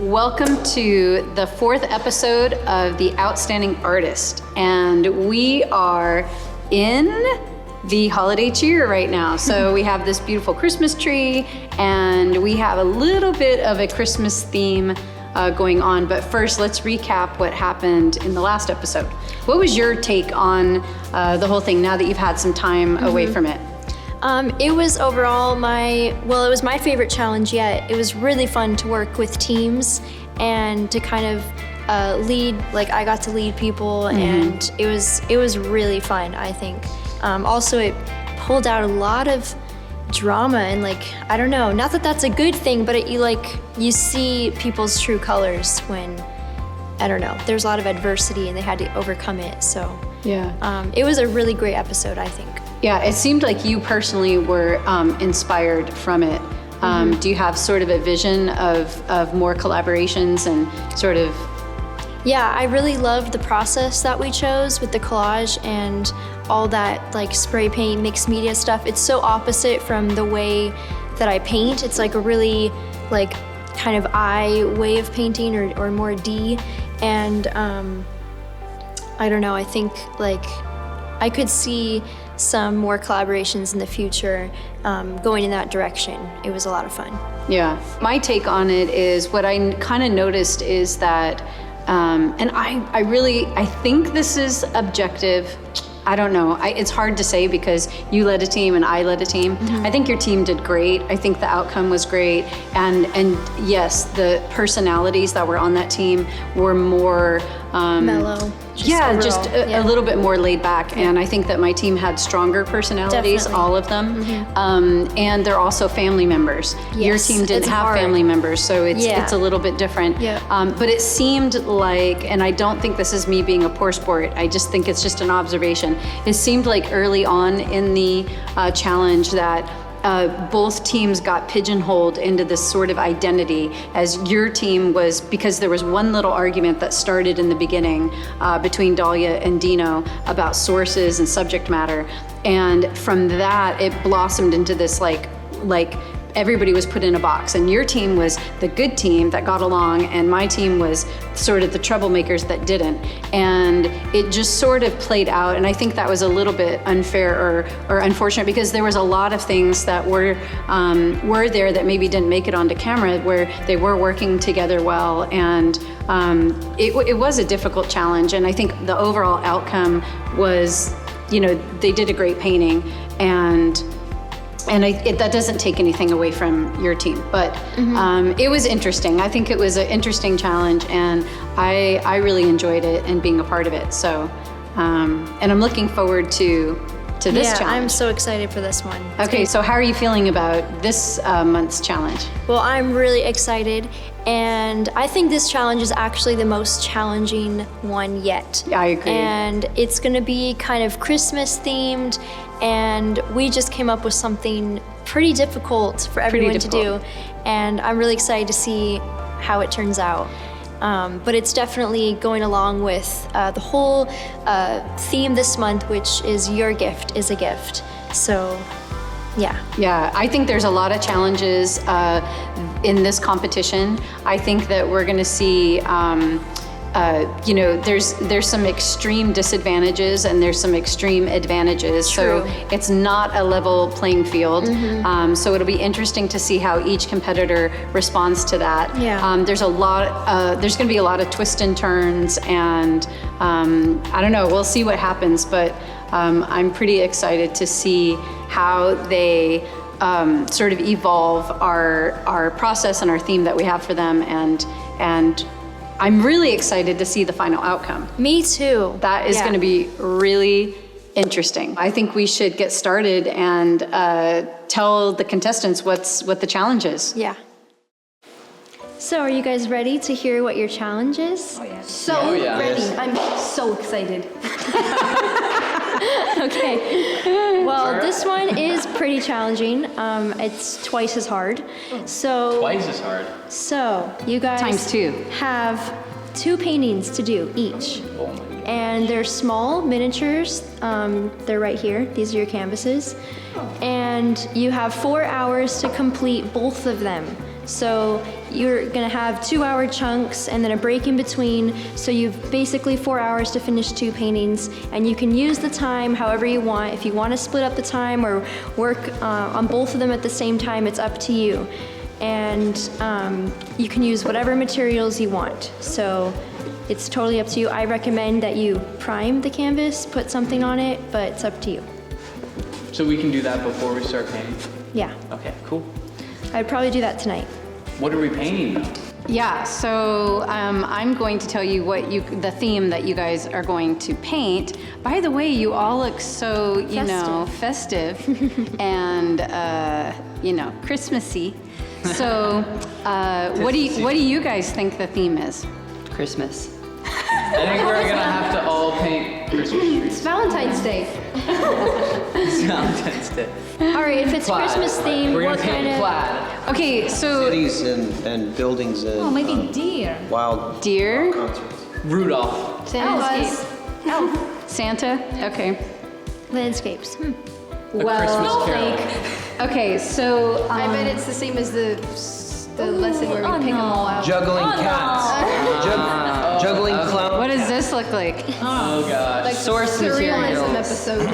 Welcome to the fourth episode of The Outstanding Artist. And we are in the holiday cheer right now. So we have this beautiful Christmas tree and we have a little bit of a Christmas theme going on. But first, let's recap what happened in the last episode. What was your take on the whole thing now that you've had some time away from it? It was overall it was my favorite challenge yet. It was really fun to work with teams and to kind of lead, I got to lead people and it was really fun, I think. Also, it pulled out a lot of drama and I don't know, not that that's a good thing, but you see people's true colors when, I don't know, there's a lot of adversity and they had to overcome it. So yeah, it was a really great episode, I think. Yeah, it seemed like you personally were inspired from it. Do you have sort of a vision of more collaborations and sort of? Yeah, I really loved the process that we chose with the collage and all that spray paint, mixed media stuff. It's so opposite from the way that I paint. It's a really kind of I way of painting or more D. And I don't know, I think I could see some more collaborations in the future going in that direction. It was a lot of fun. Yeah, my take on it is what I kind of noticed is that, and I think this is objective. I don't know. It's hard to say because you led a team and I led a team. I think your team did great. I think the outcome was great. And yes, the personalities that were on that team were more mellow. A little bit more laid back. And I think that my team had stronger personalities, Definitely. all of them. And they're also family members. Yes, Your team didn't have hard. Family members, so it's a little bit different. But it seemed and I don't think this is me being a poor sport, I just think it's just an observation. It seemed like early on in the challenge that both teams got pigeonholed into this sort of identity, as your team was, because there was one little argument that started in the beginning between Dahlia and Dino about sources and subject matter. And from that, it blossomed into this everybody was put in a box, and your team was the good team that got along, and my team was sort of the troublemakers that didn't. And it just sort of played out, and I think that was a little bit unfair or unfortunate, because there was a lot of things that were there that maybe didn't make it onto camera, where they were working together well, and it was a difficult challenge. And I think the overall outcome was, they did a great painting, and that doesn't take anything away from your team, but it was interesting. I think it was an interesting challenge, and I really enjoyed it and being a part of it. So, and I'm looking forward to this challenge. I'm so excited for this one. Okay, so how are you feeling about this month's challenge? Well, I'm really excited, and I think this challenge is actually the most challenging one yet. Yeah, I agree. And it's gonna be kind of Christmas themed, and we just came up with something pretty difficult for everyone to do, and I'm really excited to see how it turns out. But it's definitely going along with the whole theme this month, which is Your Gift is a Gift. So, yeah. Yeah, I think there's a lot of challenges in this competition. I think that we're gonna see there's some extreme disadvantages and there's some extreme advantages. True. So it's not a level playing field. So it'll be interesting to see how each competitor responds to that. Yeah. There's going to be a lot of twists and turns, and I don't know, we'll see what happens, but I'm pretty excited to see how they sort of evolve our process and our theme that we have for them, and I'm really excited to see the final outcome. Me too. That is going to be really interesting. I think we should get started and tell the contestants what the challenge is. Yeah. So are you guys ready to hear what your challenge is? Oh, yeah. Ready. I'm so excited. Okay. Well, this one is pretty challenging. It's twice as hard. So Twice as hard. So you guys Times two. have 2 paintings to do each. Oh my goodness. And they're small miniatures. They're right here. These are your canvases. And you have 4 hours to complete both of them. So you're gonna have 2-hour chunks and then a break in between. So you've basically 4 hours to finish 2 paintings, and you can use the time however you want. If you want to split up the time or work on both of them at the same time, it's up to you. And you can use whatever materials you want. So it's totally up to you. I recommend that you prime the canvas, put something on it, but it's up to you. So we can do that before we start painting? Yeah, Okay, cool. I'd probably do that tonight. What are we painting though? Yeah, so I'm going to tell you the theme that you guys are going to paint. By the way, you all look so, festive and, Christmassy. So what do you guys think the theme is? Christmas. I think we're gonna have to all paint Christmas trees. It's Valentine's Day. It's Valentine's Day. All right, if it's Plaid. Christmas themed, We're what gonna kind paint of... plaid. Okay, so Cities and buildings and Oh, maybe deer. wild deer, concerts. Rudolph. Landscape. Santa, okay. Landscapes. A Christmas carol. Okay, so I bet it's the same as the lesson where we pick them all out. Juggling cats. Juggling clowns. what does this look like? Oh gosh. Like Source surrealism materials. episode.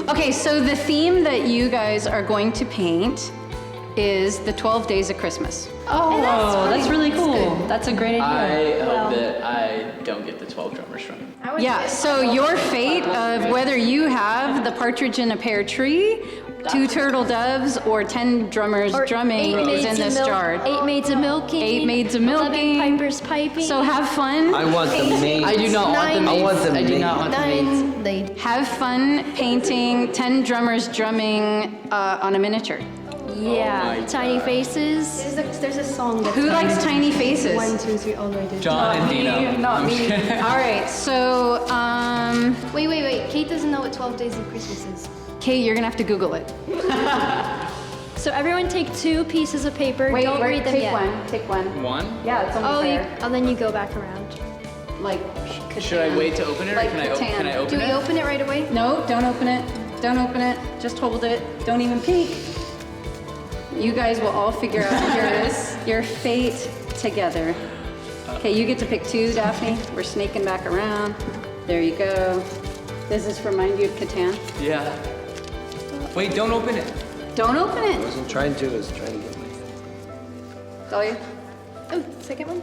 Okay, so the theme that you guys are going to paint is the 12 Days of Christmas. Oh, that's really cool. That's a great idea. I hope that I don't get the 12 drummers from it. Yeah, so your fate of whether you have the partridge in a pear tree, 2 turtle doves, or 10 drummers Or drumming 8 is maids in of this milk- jar. 8 maids of milking. 8 maids of milking. 11 pipers piping. So have fun. I want the main. I do not want the Nine. maids. I want the I do maids. not want the maids. 9 laid. Have fun painting 10 drummers drumming on a miniature. yeah, my tiny God. faces. There's a song that's Who likes tiny faces? 1, 2, 3, all the way to John and Dina. Not I'm me. just kidding. All right, so Wait. Kate doesn't know what 12 Days of Christmas is. Kate, you're gonna have to Google it. So everyone take 2 pieces of paper. Don't read them take yet. one. Take one. One? Yeah, it's only Oh, fair. then you go back around. Like. Should I wait to open it, or Like can I Catan. open Do we it? open it right away? No, don't open it. Don't open it. Just hold it. Don't even peek. You guys will all figure out your fate together. Okay, you get to pick 2, Daphne. We're snaking back around. There you go. Does this remind you of Catan? Yeah. Wait, don't open it. Don't open I it. wasn't trying to, I was trying to get my. Dahlia? Oh, second one?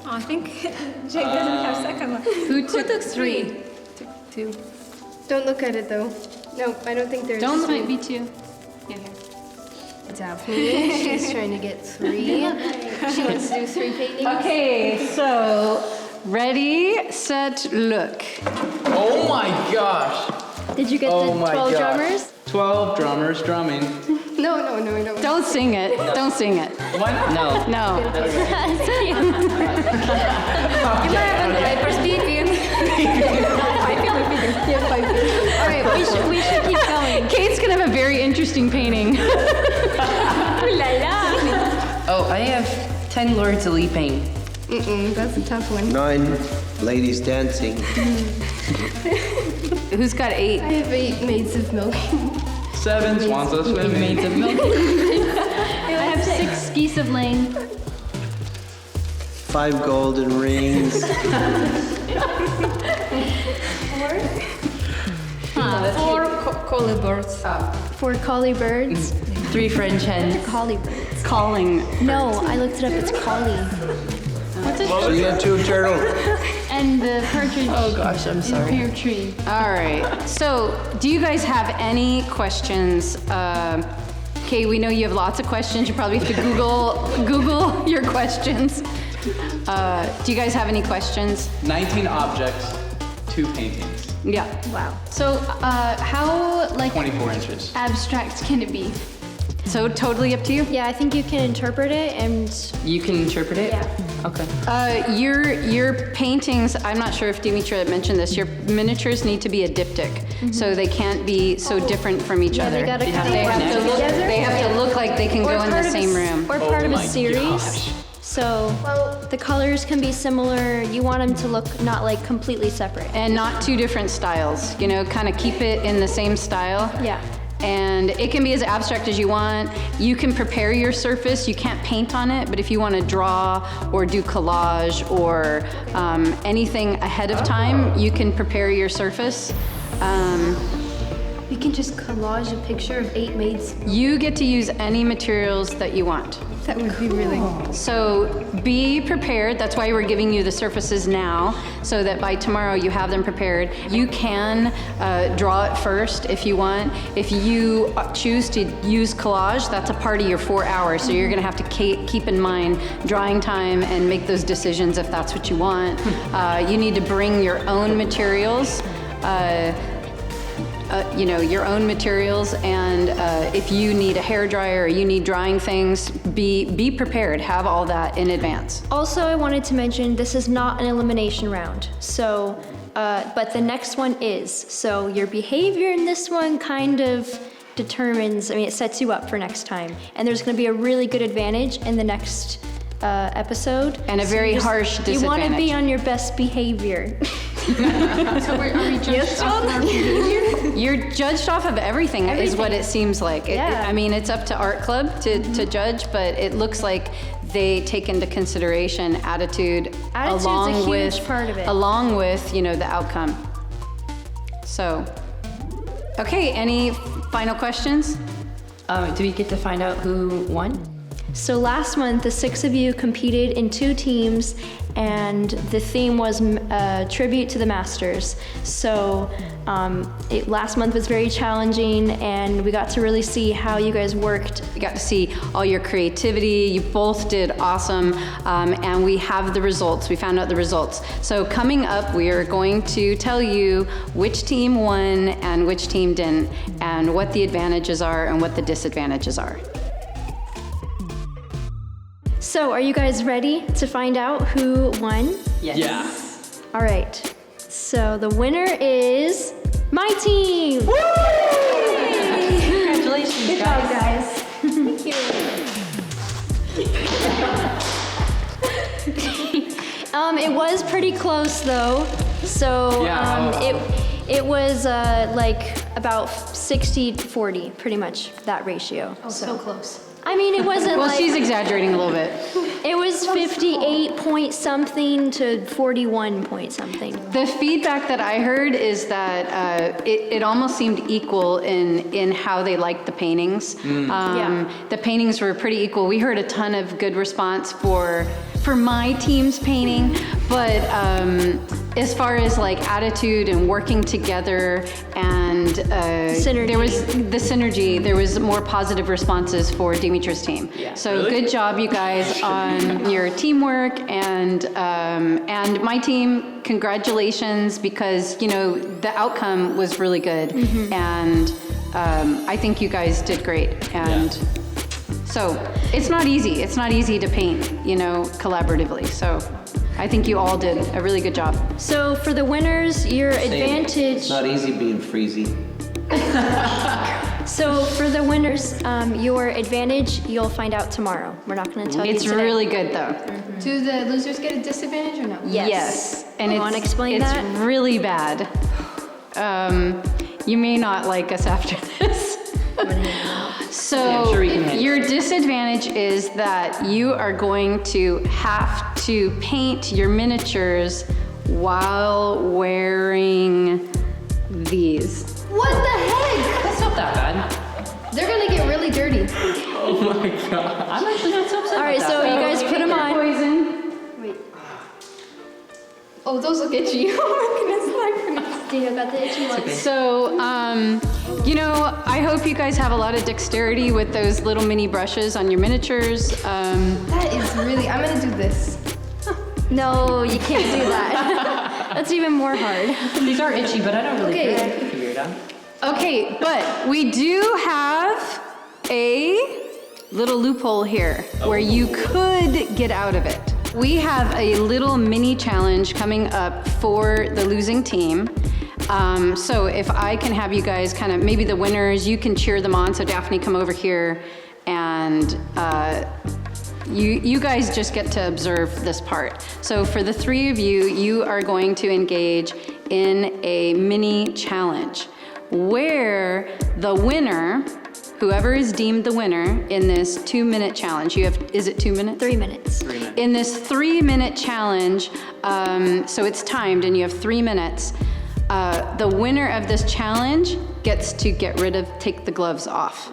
Oh, I think Jake doesn't have second one. Who took 3? Took 2. Don't look at it though. No, I don't think there's. Don't might be 2. Daphne. She's trying to get 3. She wants to do 3 paintings. Okay, so ready, set, look. Oh my gosh. Did you get Oh the my 12 gosh. drummers? 12 drummers drumming. No. Don't sing it. Don't sing it. Why not? No. No. Papers speaking. All right, we should keep going. Kate's gonna have a very interesting painting. Oh, I have 10 Lords of Leaping. That's a tough one. 9 ladies dancing. Who's got 8? I have 8 maids of milk. 7 swans are swimming. Maids of milk. I have 6 geese of laying. 5 golden rings. 4 collie birds. 4 collie birds. 3 French hens. Collie birds. Calling. No, I looked it up. It's collie. So you got 2 turtles. And the partridge Oh gosh, I'm sorry. pear tree. All right. So, do you guys have any questions? Okay, we know you have lots of questions. You probably have to Google your questions. Do you guys have any questions? 19 objects, 2 paintings, Yeah. Wow. So, how 24 inches. abstract can it be? So totally up to you. Yeah, I think you can interpret it and You can interpret it? Yeah. Okay. Your paintings, I'm not sure if Dimitra mentioned this, your miniatures need to be a diptych. So they can't be so different from each other. they gotta kind of They have to look, together. they have to look like they can go in the part of same a, room. Or part of a my series. gosh. So the colors can be similar. You want them to look not like completely separate. And not 2 different styles, kind of keep it in the same style. Yeah. And it can be as abstract as you want. You can prepare your surface. You can't paint on it, but if you want to draw or do collage or anything ahead of time, you can prepare your surface. We can just collage a picture of 8 maids. You get to use any materials that you want. That would be really cool. So be prepared. That's why we're giving you the surfaces now, so that by tomorrow you have them prepared. You can draw it first if you want. If you choose to use collage, that's a part of your 4 hours. So you're gonna have to keep in mind drawing time and make those decisions if that's what you want. You need to bring your own materials. Your own materials, and if you need a hairdryer or you need drying things, be prepared. Have all that in advance. Also, I wanted to mention this is not an elimination round. So, but the next one is. So your behavior in this one kind of determines, it sets you up for next time. And there's going to be a really good advantage in the next episode. And a very harsh disadvantage. You want to be on your best behavior. So are we judged off of our behavior? You're judged off of everything, is what it seems like. Yeah. It's up to Art Club to judge, but it looks like they take into consideration attitude Attitude's along a huge with part of it. along with the outcome. So, okay, any final questions? Do we get to find out who won? So last month, the 6 of you competed in 2 teams, and the theme was tribute to the masters. So last month was very challenging, and we got to really see how you guys worked. We got to see all your creativity. You both did awesome, and we have the results. We found out the results. So coming up, we are going to tell you which team won and which team didn't, and what the advantages are and what the disadvantages are. So are you guys ready to find out who won? Yes. Yeah. All right. So the winner is my team. Woo! Congratulations, Good job, guys. Thank you. It was pretty close though. So it was like about 60-40, pretty much that ratio. Oh, so close. It wasn't Well, like she's exaggerating a little bit. it was 58 point something to 41 point something. The feedback that I heard is that it almost seemed equal in how they liked the paintings. Yeah. The paintings were pretty equal. We heard a ton of good response for my team's painting, but as far as like attitude and working together and Synergy. there was the synergy, there was more positive responses for Dimitra's team. Yeah. So good job, you guys, on your teamwork, and my team, congratulations, because the outcome was really good, and I think you guys did great, and so it's not easy. It's not easy to paint, collaboratively. So I think you all did a really good job. So for the winners, your advantage. It's not easy being freezy. So for the winners, your advantage, you'll find out tomorrow. We're not going to tell you It's today. really good though. Do the losers get a disadvantage or no? Yes. And You wanna explain it's that? really bad. You may not like us after this. So Yeah, I'm sure we can handle your disadvantage is that you are going to have to paint your miniatures while wearing these. What the heck? That's not that bad. They're gonna get really dirty. Oh my god. I'm actually not so upset All right, about so that. you guys put them on. Poison. Wait. Oh, those look itchy. Oh my goodness, Dino got the itchy ones. So, I hope you guys have a lot of dexterity with those little mini brushes on your miniatures. that is really. I'm gonna do this. No, you can't do that. That's even more hard. These are itchy, but I don't really Okay. care. I can figure it out. Okay, but we do have a little loophole here where you could get out of it. We have a little mini challenge coming up for the losing team. So if I can have you guys kind of, maybe the winners, you can cheer them on. So Daphne, come over here, and you guys just get to observe this part. So for the 3 of you, you are going to engage in a mini challenge where the winner, whoever is deemed the winner in this 2-minute challenge, is it 2 minutes? 3 minutes. In this 3-minute challenge, so it's timed and you have 3 minutes, the winner of this challenge gets to take the gloves off.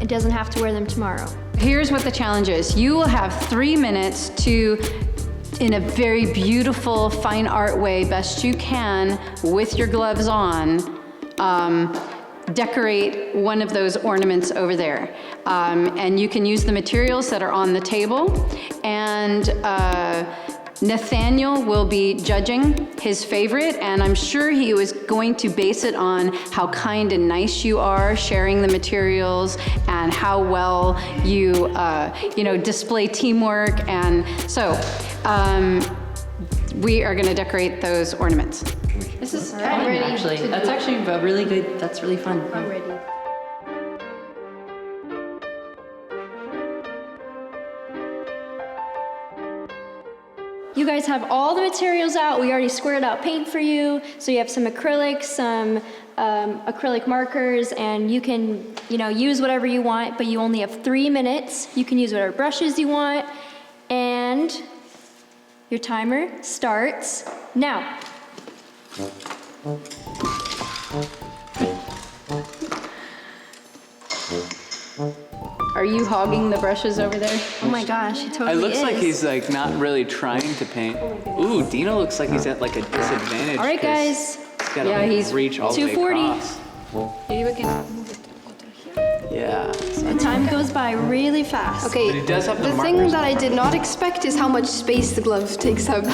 It doesn't have to wear them tomorrow. Here's what the challenge is. You will have 3 minutes to, in a very beautiful fine art way, best you can, with your gloves on, decorate one of those ornaments over there. And you can use the materials that are on the table. And Nathaniel will be judging his favorite, and I'm sure he was going to base it on how kind and nice you are sharing the materials and how well you, display teamwork. And so we are gonna decorate those ornaments. This is fun, actually. That's actually a really good, that's really fun. I'm ready. You guys have all the materials out. We already squared out paint for you. So you have some acrylics, some acrylic markers, and you can, use whatever you want, but you only have 3 minutes. You can use whatever brushes you want. And your timer starts now. Are you hogging the brushes over there? Oh my gosh, he totally It looks is. like he's like not really trying to paint. Ooh, Dino looks like he's at like a disadvantage. All right, 'cause guys. He's gotta Yeah, he's reach all the way 240. across. Maybe we can move it here. Yeah. The time goes by really fast. Okay, But he does have the thing markers. that I did not expect is how much space the glove takes up.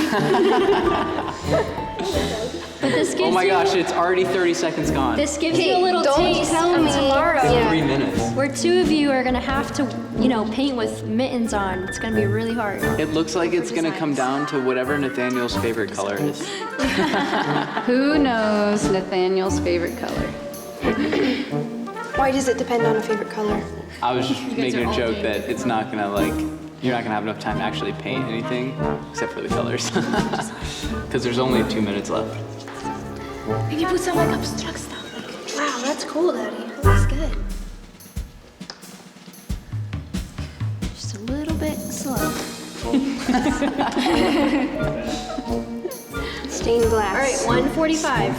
But this gives Oh my you, gosh, it's already 30 seconds gone. this gives you a little don't taste tell of me. tomorrow. Yeah. 3 minutes. Where 2 of you are gonna have to, paint with mittens on. It's gonna be really hard. It looks like it's gonna come down to whatever Nathaniel's favorite color is. Who knows Nathaniel's favorite color? Why does it depend on a favorite color? I was just making a joke that it's not gonna you're not gonna have enough time to actually paint anything except for the colors. Because there's only 2 minutes left. Maybe put some abstract stuff. Wow, that's cool, Daddy. That's good. Just a little bit slow. Stained glass. All right, 1:45.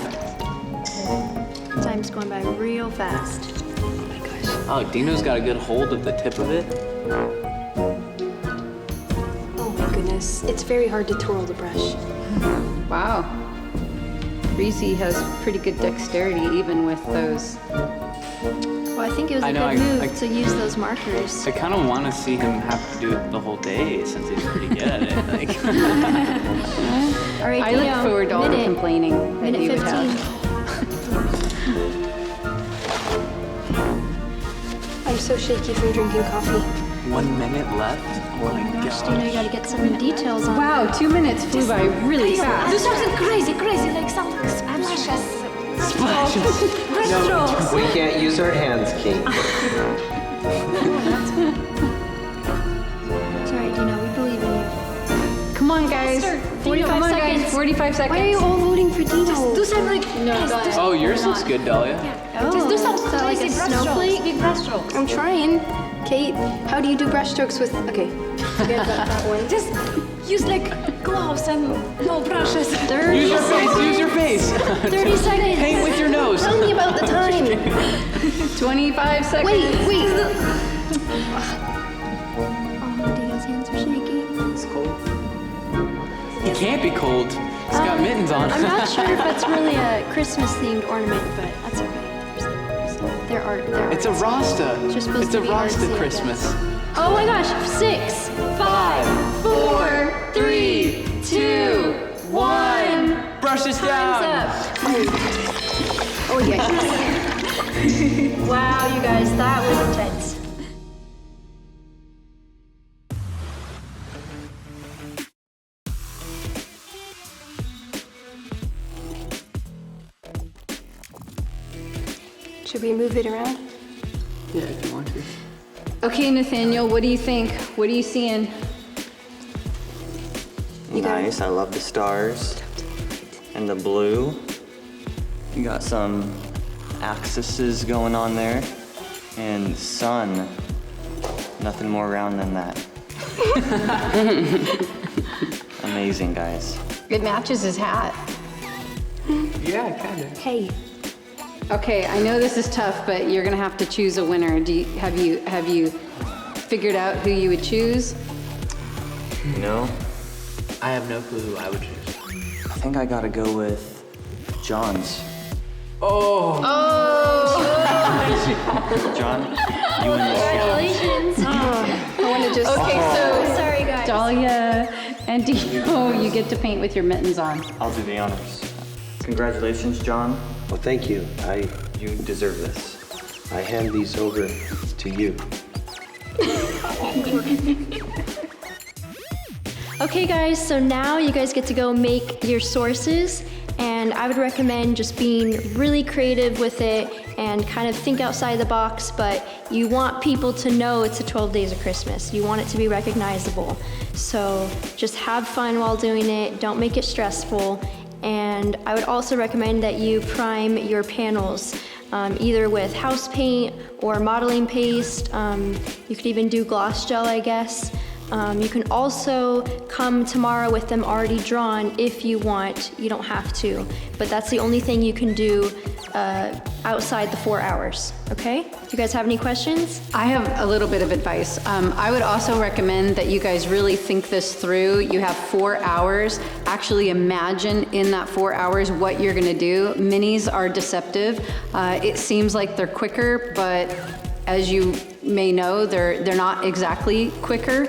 Time's going by real fast. Oh, Dino's got a good hold of the tip of it. Oh my goodness. It's very hard to twirl the brush. Wow. Reese has pretty good dexterity even with those. Well, I think it was I a know, good I- move to use those markers. I kind of want to see him have to do it the whole day since he's pretty good at it. All right, I look Dino, forward to all the minute. complaining that Minute he would 15. have. I'm so shaky from drinking coffee. 1 minute left? Oh my Dino, you gosh. gotta get some details on. Wow, 2 minutes flew by really fast. Do something crazy, like some splashes. No, We can't use our hands, Kate. It's all right, Dino, we believe in you. Come on, guys. 45 seconds. 45 seconds. Why are you all voting for Dino? Do some like, Oh, yours looks good, Dahlia. Oh, just do some is that like a crazy brush strokes, snowflake? big brush strokes. I'm trying. Kate, how do you do brush strokes with... Okay, forget about that one. Just use like gloves and no brushes. 30 Use your face, use your face. 30 seconds. Paint with your nose. Tell me about the time. 25 seconds. Wait. Oh, Dino's hands are shaky. It's cold. He can't be cold. He's got mittens on. I'm not sure if it's really a Christmas-themed ornament, but that's okay. There are. It's a Rasta. Just supposed It's to a be Rasta artsy, I Christmas. Oh my gosh! 6, 5, 4, 3, 2, 1. Brush this Time's down. up. Oh, yes. Wow, you guys, that was intense. Should we move it around? Yeah, if you want to. Okay, Nathaniel, what do you think? What are you seeing? Nice, I love the stars and the blue. You got some axes going on there. And sun, nothing more round than that. Amazing, guys. It matches his hat. Yeah, kind of. Hey, Okay, I know this is tough, but you're gonna have to choose a winner. Have you figured out who you would choose? You know, I have no clue who I would choose. I think I gotta go with John's. Oh! John, you win this challenge. congratulations. I want to just. Okay, so Sorry, guys. Dahlia and Dio, you get to paint with your mittens on. I'll do the honors. Congratulations, John. Well, thank you. You deserve this. I hand these over to you. Okay guys, so now you guys get to go make your sources, and I would recommend just being really creative with it and kind of think outside the box, but you want people to know it's the 12 days of Christmas. You want it to be recognizable. So just have fun while doing it, don't make it stressful, and I would also recommend that you prime your panels, either with house paint or modeling paste. You could even do gloss gel, I guess. You can also come tomorrow with them already drawn if you want. You don't have to, but that's the only thing you can do outside the 4 hours, okay? Do you guys have any questions? I have a little bit of advice. I would also recommend that you guys really think this through. You have 4 hours. Actually imagine in that 4 hours what you're gonna do. Minis are deceptive. It seems like they're quicker, but as you may know, they're not exactly quicker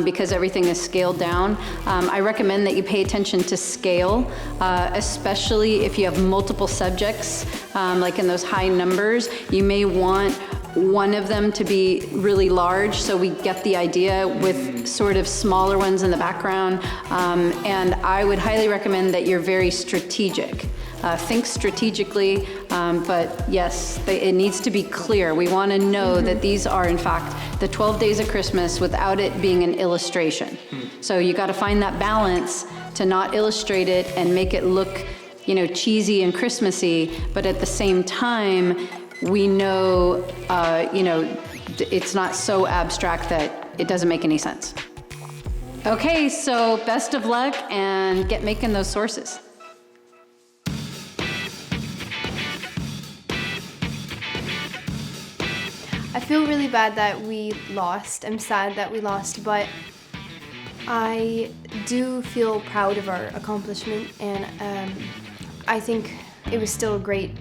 because everything is scaled down. I recommend that you pay attention to scale, especially if you have multiple subjects, like in those high numbers. You may want one of them to be really large, so we get the idea, with sort of smaller ones in the background. And I would highly recommend that you're very strategic. Think strategically, but yes, it needs to be clear. We want to know that these are, in fact, the 12 days of Christmas without it being an illustration. So you got to find that balance to not illustrate it and make it look, cheesy and Christmassy, but at the same time, we know, it's not so abstract that it doesn't make any sense. Okay, so best of luck and get making those sources. I feel really bad that we lost. I'm sad that we lost, but I do feel proud of our accomplishment, and I think it was still a great,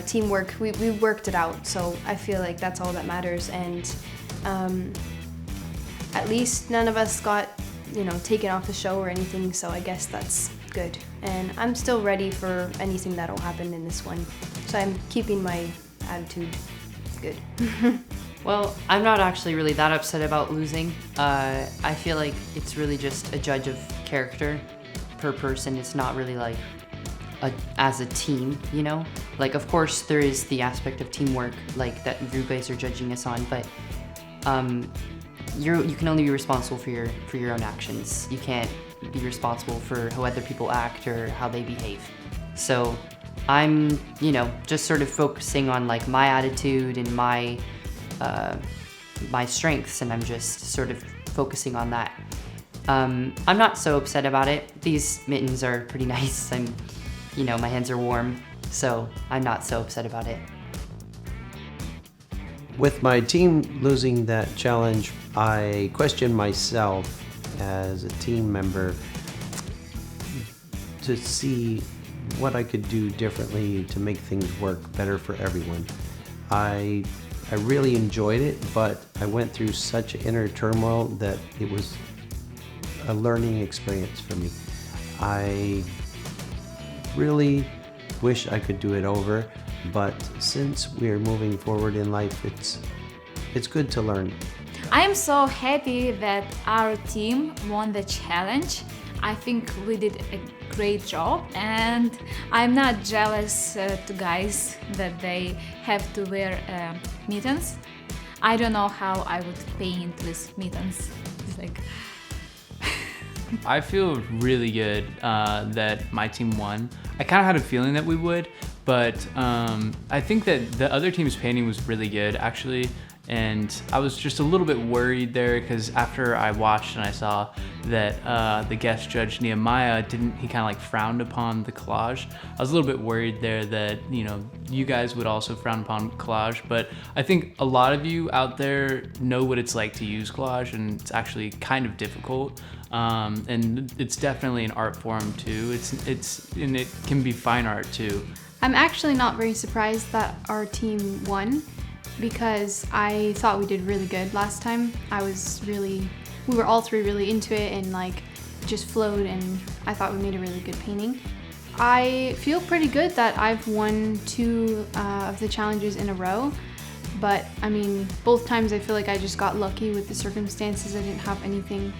teamwork. We worked it out, so I feel like that's all that matters, and at least none of us got, taken off the show or anything, so I guess that's good. And I'm still ready for anything that'll happen in this one, so I'm keeping my attitude good. Well, I'm not actually really that upset about losing. I feel like it's really just a judge of character per person. It's not really like as a team, Like, of course, there is the aspect of teamwork, like that you guys are judging us on, but you can only be responsible for your own actions. You can't be responsible for how other people act or how they behave. So I'm, just sort of focusing on like my attitude and my strengths, and I'm just sort of focusing on that. I'm not so upset about it. These mittens are pretty nice. My hands are warm, so I'm not so upset about it. With my team losing that challenge, I questioned myself as a team member to see what I could do differently to make things work better for everyone. I really enjoyed it, but I went through such inner turmoil that it was a learning experience for me. I really wish I could do it over, but since we're moving forward in life, it's good to learn. I'm so happy that our team won the challenge. I think we did a great job, and I'm not jealous to guys that they have to wear mittens. I don't know how I would paint with mittens. It's like I feel really good that my team won. I kind of had a feeling that we would, But I think that the other team's painting was really good, actually. And I was just a little bit worried there because after I watched and I saw that the guest judge Nehemiah he kind of like frowned upon the collage. I was a little bit worried there that, you know, you guys would also frown upon collage, but I think a lot of you out there know what it's like to use collage, and it's actually kind of difficult. And it's definitely an art form too. And it can be fine art too. I'm actually not very surprised that our team won, because I thought we did really good last time. We were all three really into it and like just flowed, and I thought we made a really good painting. I feel pretty good that I've won 2 of the challenges in a row, but I mean, both times I feel like I just got lucky with the circumstances. I didn't have anything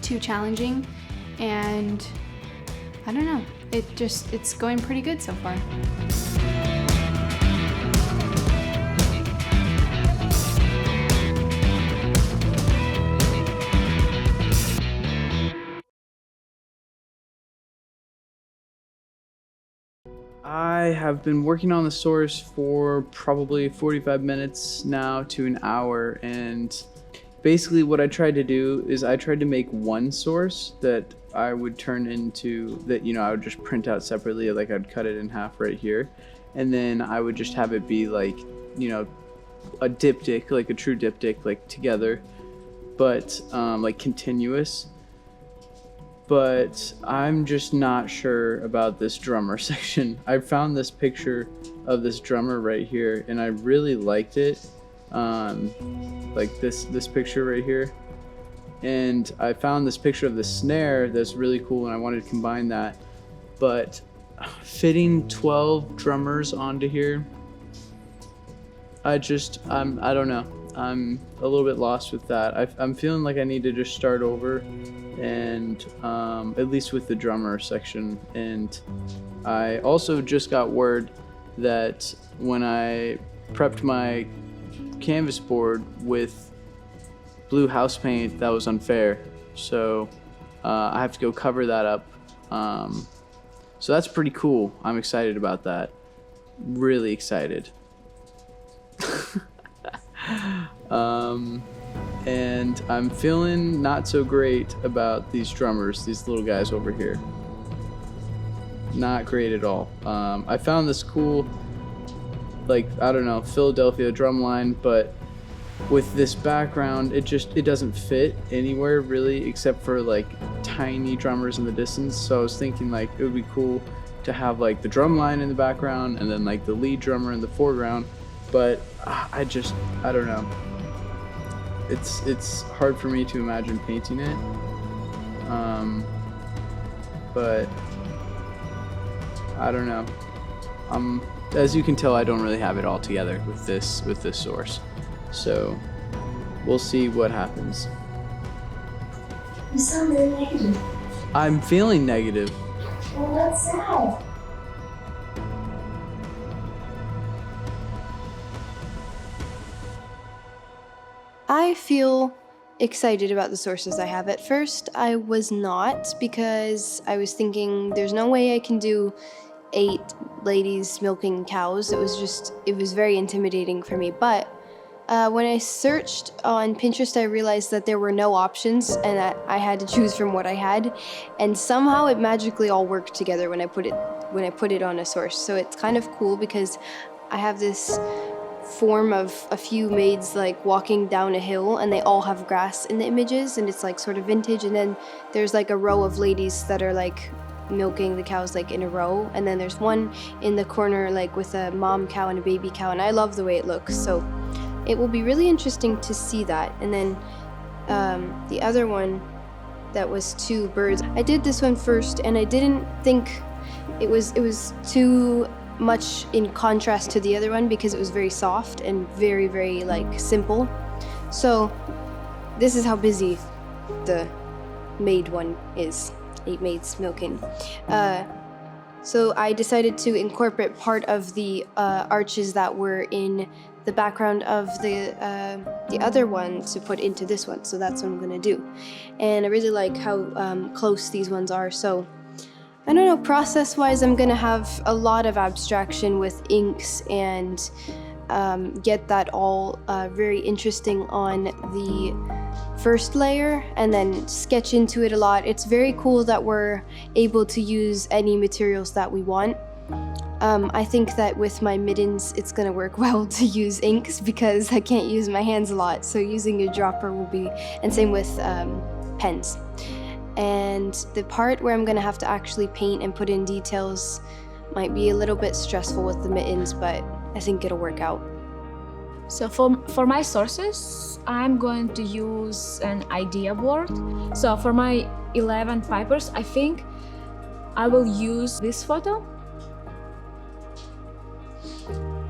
too challenging, and I don't know, it's going pretty good so far. I have been working on the source for probably 45 minutes now to an hour, and basically what I tried to do is I tried to make one source that I would turn into, that, you know, I would just print out separately, like I'd cut it in half right here, and then I would just have it be like, you know, a diptych, like a true diptych, like together, but like continuous. But I'm just not sure about this drummer section. I found this picture of this drummer right here, and I really liked it. Like this picture right here. And I found this picture of the snare that's really cool, and I wanted to combine that. But fitting 12 drummers onto here, I don't know. I'm a little bit lost with that. I'm feeling like I need to just start over, and at least with the drummer section. And I also just got word that when I prepped my canvas board with blue house paint, that was unfair, so I have to go cover that up. So that's pretty cool. I'm excited about that, really excited. And I'm feeling not so great about these drummers, these little guys over here. Not great at all. I found this cool, like, I don't know, Philadelphia drum line, but with this background, it doesn't fit anywhere really, except for like tiny drummers in the distance. So I was thinking like it would be cool to have like the drum line in the background and then like the lead drummer in the foreground, but I don't know. It's hard for me to imagine painting it. But I don't know. As you can tell, I don't really have it all together with this source. So we'll see what happens. You sound very negative. I'm feeling negative. Well, that's sad. I feel excited about the sources I have. At first, I was not, because I was thinking there's no way I can do 8 ladies milking cows. It was very intimidating for me. But when I searched on Pinterest, I realized that there were no options and that I had to choose from what I had. And somehow it magically all worked together when I put it on a source. So it's kind of cool because I have this form of a few maids like walking down a hill, and they all have grass in the images, and it's like sort of vintage. And then there's like a row of ladies that are like milking the cows like in a row, and then there's one in the corner like with a mom cow and a baby cow, and I love the way it looks. So it will be really interesting to see that. And then the other one that was 2 birds, I did this one first, and I didn't think it was too much in contrast to the other one because it was very soft and very, very like simple. So this is how busy the maid one is, 8 maids milking. So I decided to incorporate part of the arches that were in the background of the other one to put into this one. So that's what I'm gonna do. And I really like how close these ones are. So I don't know, process-wise, I'm gonna have a lot of abstraction with inks and get that all very interesting on the first layer and then sketch into it a lot. It's very cool that we're able to use any materials that we want. I think that with my mittens, it's gonna work well to use inks because I can't use my hands a lot, so using a dropper will be, and same with pens. And the part where I'm gonna have to actually paint and put in details might be a little bit stressful with the mittens, but I think it'll work out. So for my sources, I'm going to use an idea board. So for my 11 papers, I think I will use this photo.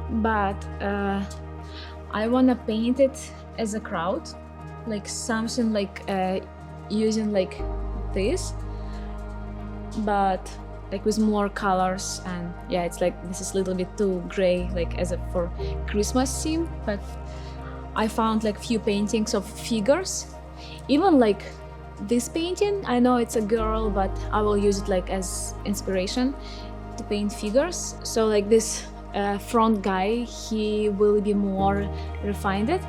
But I want to paint it as a crowd, like something like using like this, but like with more colors. And yeah, it's like this is a little bit too gray, like as a for Christmas theme. But I found like few paintings of figures, even like this painting. I know it's a girl, but I will use it like as inspiration to paint figures. So like this front guy, he will be more refined,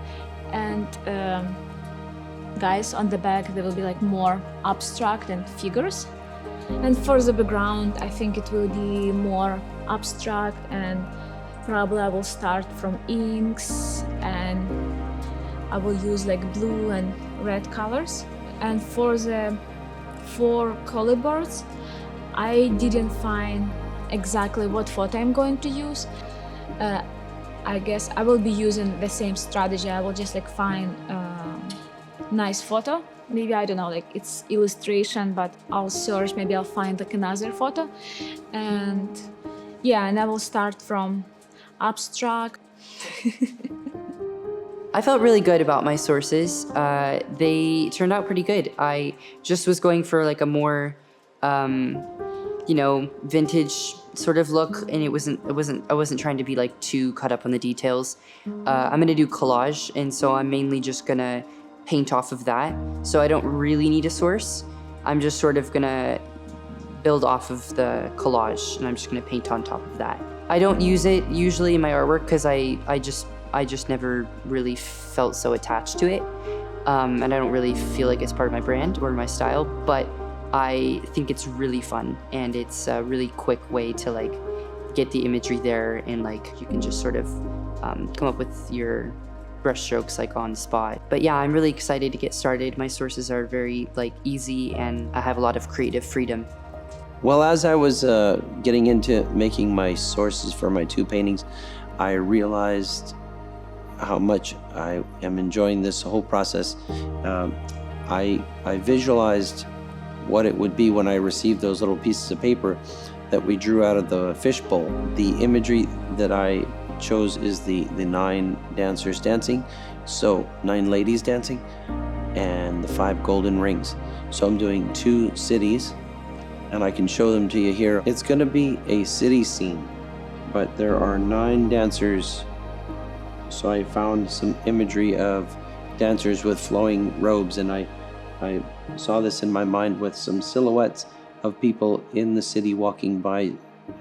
and guys on the back, they will be like more abstract and figures. And for the background, I think it will be more abstract, and probably I will start from inks and I will use like blue and red colors. And for the 4 color boards, I didn't find exactly what photo I'm going to use. I guess I will be using the same strategy. I will just like find a nice photo. Maybe, I don't know, like it's illustration, but I'll search, maybe I'll find like another photo. And yeah, and I will start from abstract. I felt really good about my sources. They turned out pretty good. I just was going for like a more, vintage sort of look, and I wasn't trying to be like too caught up on the details. I'm gonna do collage, and so I'm mainly just gonna paint off of that. So I don't really need a source. I'm just sort of gonna build off of the collage, and I'm just gonna paint on top of that. I don't use it usually in my artwork because I just never really felt so attached to it, and I don't really feel like it's part of my brand or my style. But I think it's really fun, and it's a really quick way to like get the imagery there, and like you can just sort of come up with your brush strokes like on the spot. But yeah, I'm really excited to get started. My sources are very like easy, and I have a lot of creative freedom. Well, as I was getting into making my sources for my 2 paintings, I realized how much I am enjoying this whole process. I visualized what it would be when I received those little pieces of paper that we drew out of the fishbowl. The imagery that I chose is the 9 dancers dancing, so 9 ladies dancing, and the 5 golden rings. So I'm doing 2 cities, and I can show them to you here. It's gonna be a city scene, but there are 9 dancers. So I found some imagery of dancers with flowing robes, and I saw this in my mind with some silhouettes of people in the city walking by,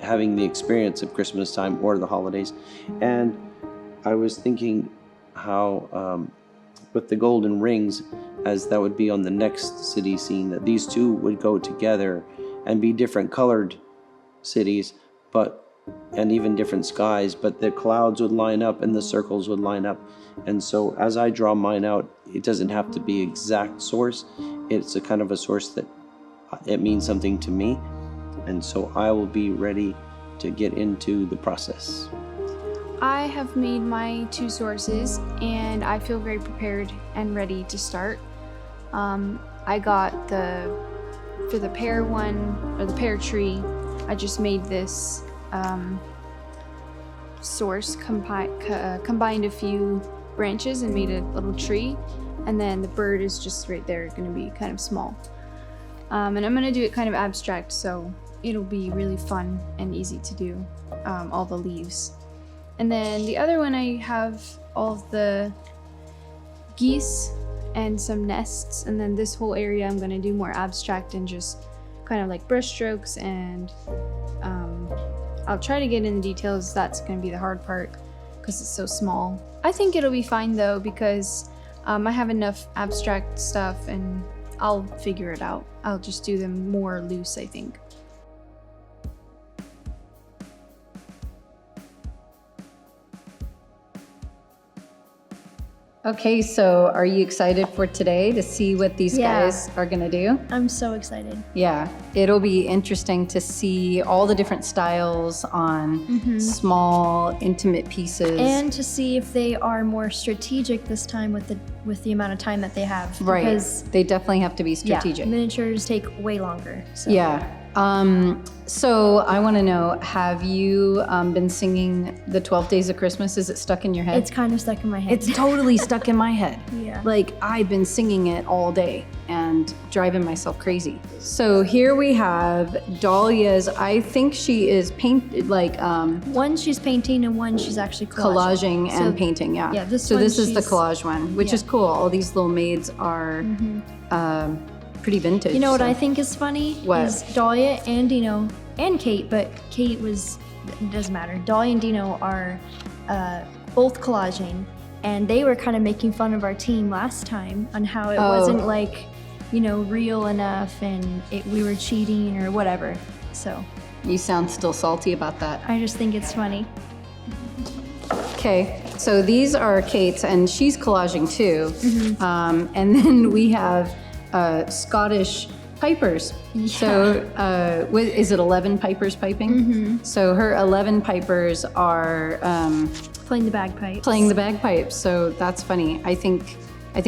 having the experience of Christmas time or the holidays. And I was thinking how with the golden rings, as that would be on the next city scene, that these 2 would go together and be different colored cities, and even different skies, but the clouds would line up and the circles would line up. And so as I draw mine out, it doesn't have to be exact source. It's a kind of a source that it means something to me. And so I will be ready to get into the process. I have made my 2 sources, and I feel very prepared and ready to start. I got for the pear one, or the pear tree, I just made this source, combined a few branches and made a little tree, and then the bird is just right there, gonna be kind of small. And I'm gonna do it kind of abstract, so it'll be really fun and easy to do, all the leaves. And then the other one, I have all of the geese and some nests, and then this whole area I'm gonna do more abstract and just kind of like brush strokes, and I'll try to get in the details. That's going to be the hard part because it's so small. I think it'll be fine though, because I have enough abstract stuff and I'll figure it out. I'll just do them more loose, I think. Okay, so are you excited for today to see what these guys are gonna do? I'm so excited. Yeah, it'll be interesting to see all the different styles on small, intimate pieces. And to see if they are more strategic this time with the amount of time that they have. Right, Because, they definitely have to be strategic. yeah, miniatures take way longer. So. Yeah. So I want to know, have you been singing the 12 Days of Christmas? Is it stuck in your head? It's kind of stuck in my head. It's totally stuck in my head. Yeah. Like, I've been singing it all day and driving myself crazy. So here we have Dahlia's, I think she is one she's painting and one she's actually collaging. collaging and painting, yeah. Yeah, this so one this is the she's- collage one, which is cool. All these little maids are pretty vintage. You know what so. I think is funny? What? Is Dahlia and Dino and Kate, but Kate it doesn't matter. Dahlia and Dino are both collaging, and they were kind of making fun of our team last time on how it wasn't like, real enough and we were cheating or whatever. So You sound still salty about that. I just think it's funny. Okay, so these are Kate's, and she's collaging too. And then we have Scottish pipers. Yeah. So is it 11 pipers piping? So her 11 pipers are Playing the bagpipes. playing the bagpipes. So that's funny. I think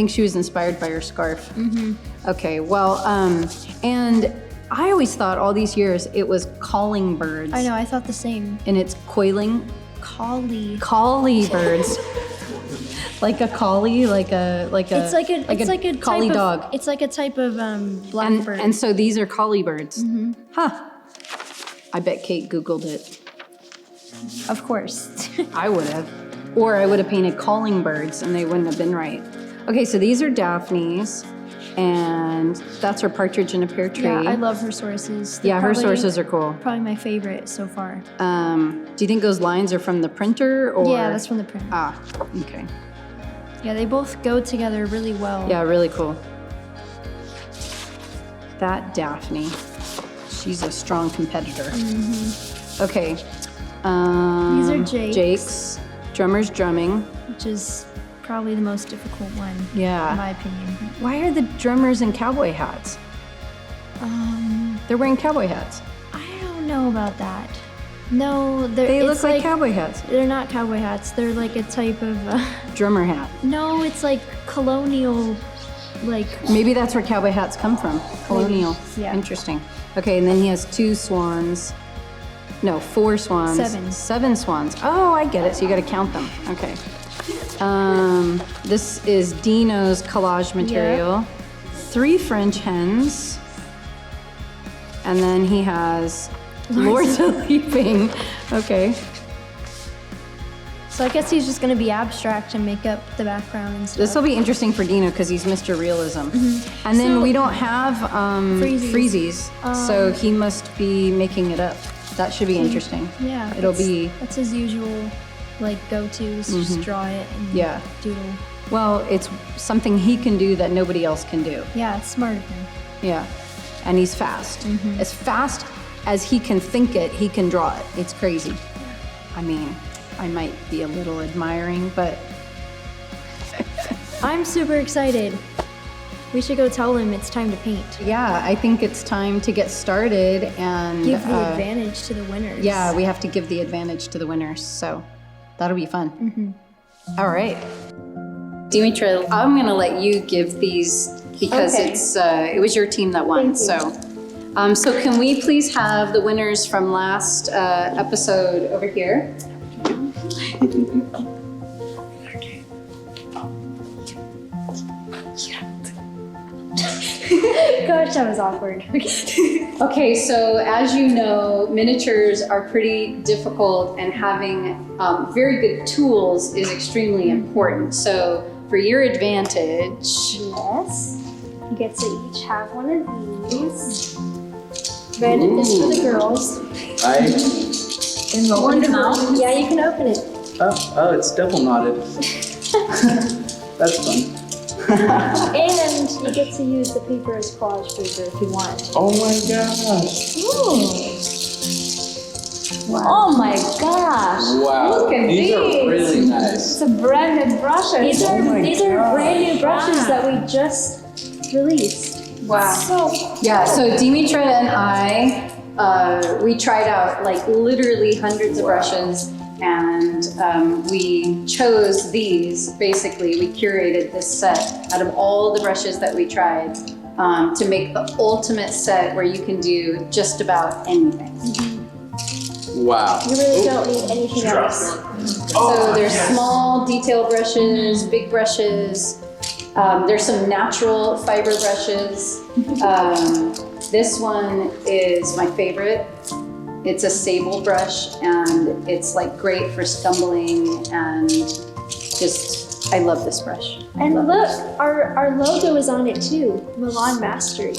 she was inspired by her scarf. Okay, well, and I always thought all these years it was calling birds. I know, I thought the same. And it's coiling. Collie birds. Like a collie, like a It's like a collie type dog. Of, it's like a type of blackbird. And so these are collie birds. Huh. I bet Kate Googled it. Of course. I would have. Or I would have painted calling birds and they wouldn't have been right. Okay, so these are Daphne's. And that's her partridge in a pear tree. Yeah, I love her sources. They're Yeah, her sources are cool. Probably my favorite so far. Do you think those lines are from the printer or? Yeah, that's from the printer. Ah, okay. Yeah, they both go together really well. Yeah, really cool. That Daphne, she's a strong competitor. Okay. These are Jake's. Jake's. Drummer's drumming. Which is probably the most difficult one. Yeah. In my opinion. Why are the drummers in cowboy hats? They're wearing cowboy hats. I don't know about that. No, They look like cowboy hats. They're not cowboy hats. They're like a type of. Drummer hat. No, it's like colonial, like. Maybe that's where cowboy hats come from. Colonial. Yeah. Interesting. Okay, and then he has 2 swans. No, 4 swans. 7. 7 swans. Oh, I get it. So you got to count them. Okay. This is Dino's collage material. 3 French hens. And then he has Lords of Leaping. Okay. So I guess he's just gonna be abstract and make up the background and stuff. This will be interesting for Dino because he's Mr. Realism. And then we don't have freezies. So he must be making it up. That should be interesting. Yeah. It'll be. That's his usual, go-tos. Just draw it and doodle. Well, it's something he can do that nobody else can do. Yeah, it's smart of him. Yeah. And he's fast. As fast as he can think it, he can draw it. It's crazy. I mean, I might be a little admiring, but. I'm super excited. We should go tell him it's time to paint. Yeah, I think it's time to get started and give the advantage to the winners. Yeah, we have to give the advantage to the winners, so that'll be fun. All right. Dimitra, I'm gonna let you give these because it was your team that won. So can we please have the winners from last episode over here? Gosh, that was awkward. Okay, so as you know, miniatures are pretty difficult and having very good tools is extremely important. So for your advantage. Yes. You get to each have one of these. Brandon, this for the girls. Wonderful. Yeah, you can open it. Oh, it's double knotted. That's fun. And you get to use the paper as collage paper if you want. Oh my gosh. Oh my gosh! Wow. Look at These are these. really nice. It's a branded brushes. These are brand new brushes that we just released. Wow. Yeah, so Dimitra and I, we tried out like literally hundreds of brushes, and we chose these. Basically, we curated this set out of all the brushes that we tried to make the ultimate set where you can do just about anything. Wow. You really don't need anything else. So there's small detail brushes, big brushes. There's some natural fiber brushes. This one is my favorite. It's a sable brush, and it's like great for stumbling, and just, I love this brush. And look, our logo is on it too. Milan Mastery.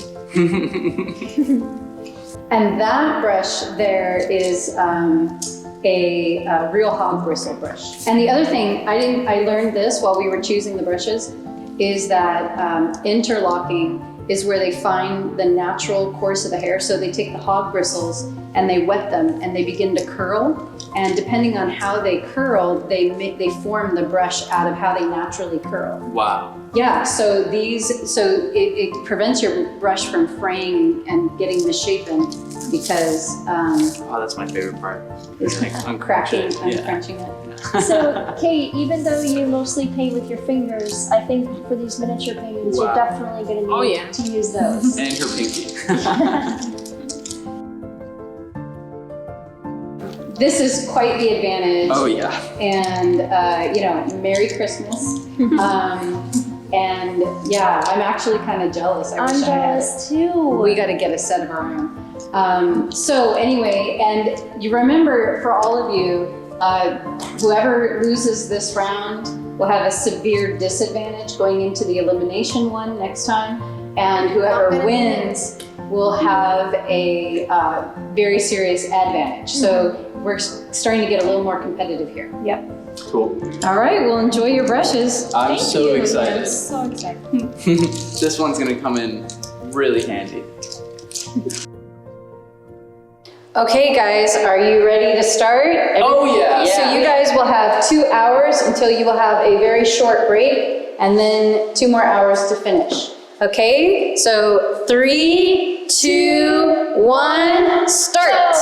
And that brush there is a real hog bristle brush. And the other thing, I learned this while we were choosing the brushes, is that interlocking is where they find the natural course of the hair. So they take the hog bristles and they wet them and they begin to curl. And depending on how they curl, they form the brush out of how they naturally curl. Wow. Yeah, so it prevents your brush from fraying and getting misshapen because Oh, that's my favorite part. it's Uncrunching. uncrunching it. So, Kate, even though you mostly paint with your fingers, I think for these miniature paintings, Wow. you're definitely going to need to use those. And her pinky. This is quite the advantage. Oh yeah. And Merry Christmas. And yeah, I'm actually kind of jealous. I wish I'm I had it. jealous too. We got to get a set of our own. So anyway, and you remember, for all of you, whoever loses this round will have a severe disadvantage going into the elimination one next time, and whoever wins will have a very serious advantage. So we're starting to get a little more competitive here. Yep. Cool. All right, well, enjoy your brushes. I'm so excited. I'm so excited. This one's gonna come in really handy. Okay, guys, are you ready to start? Oh yeah. So you guys will have 2 hours until you will have a very short break, and then 2 more hours to finish. Okay, so 3, 2, 1, start.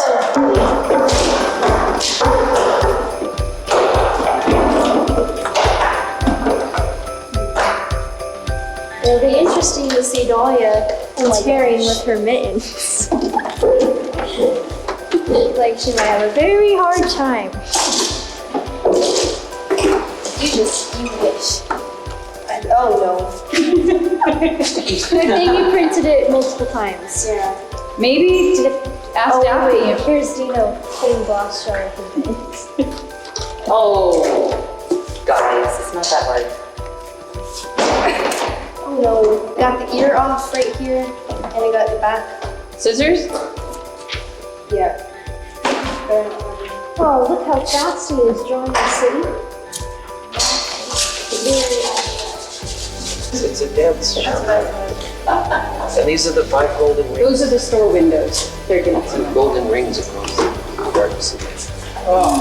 It'll be interesting to see Dahlia tearing with her mittens. Like, she might have a very hard time. You wish. Oh no. Good thing you printed it multiple times. Yeah. Maybe ask Daphne. Wait, here's Dino putting glass jar with his mittens. Oh, guys, it's not that hard. Oh no. Got the ear off right here, and I got the back. Scissors? Yeah. Oh, look how fast he is drawing the city. It's a dance show. And these are the 5 golden rings. Those are the store windows. They're getting Some golden rings across the darkness of it. Oh,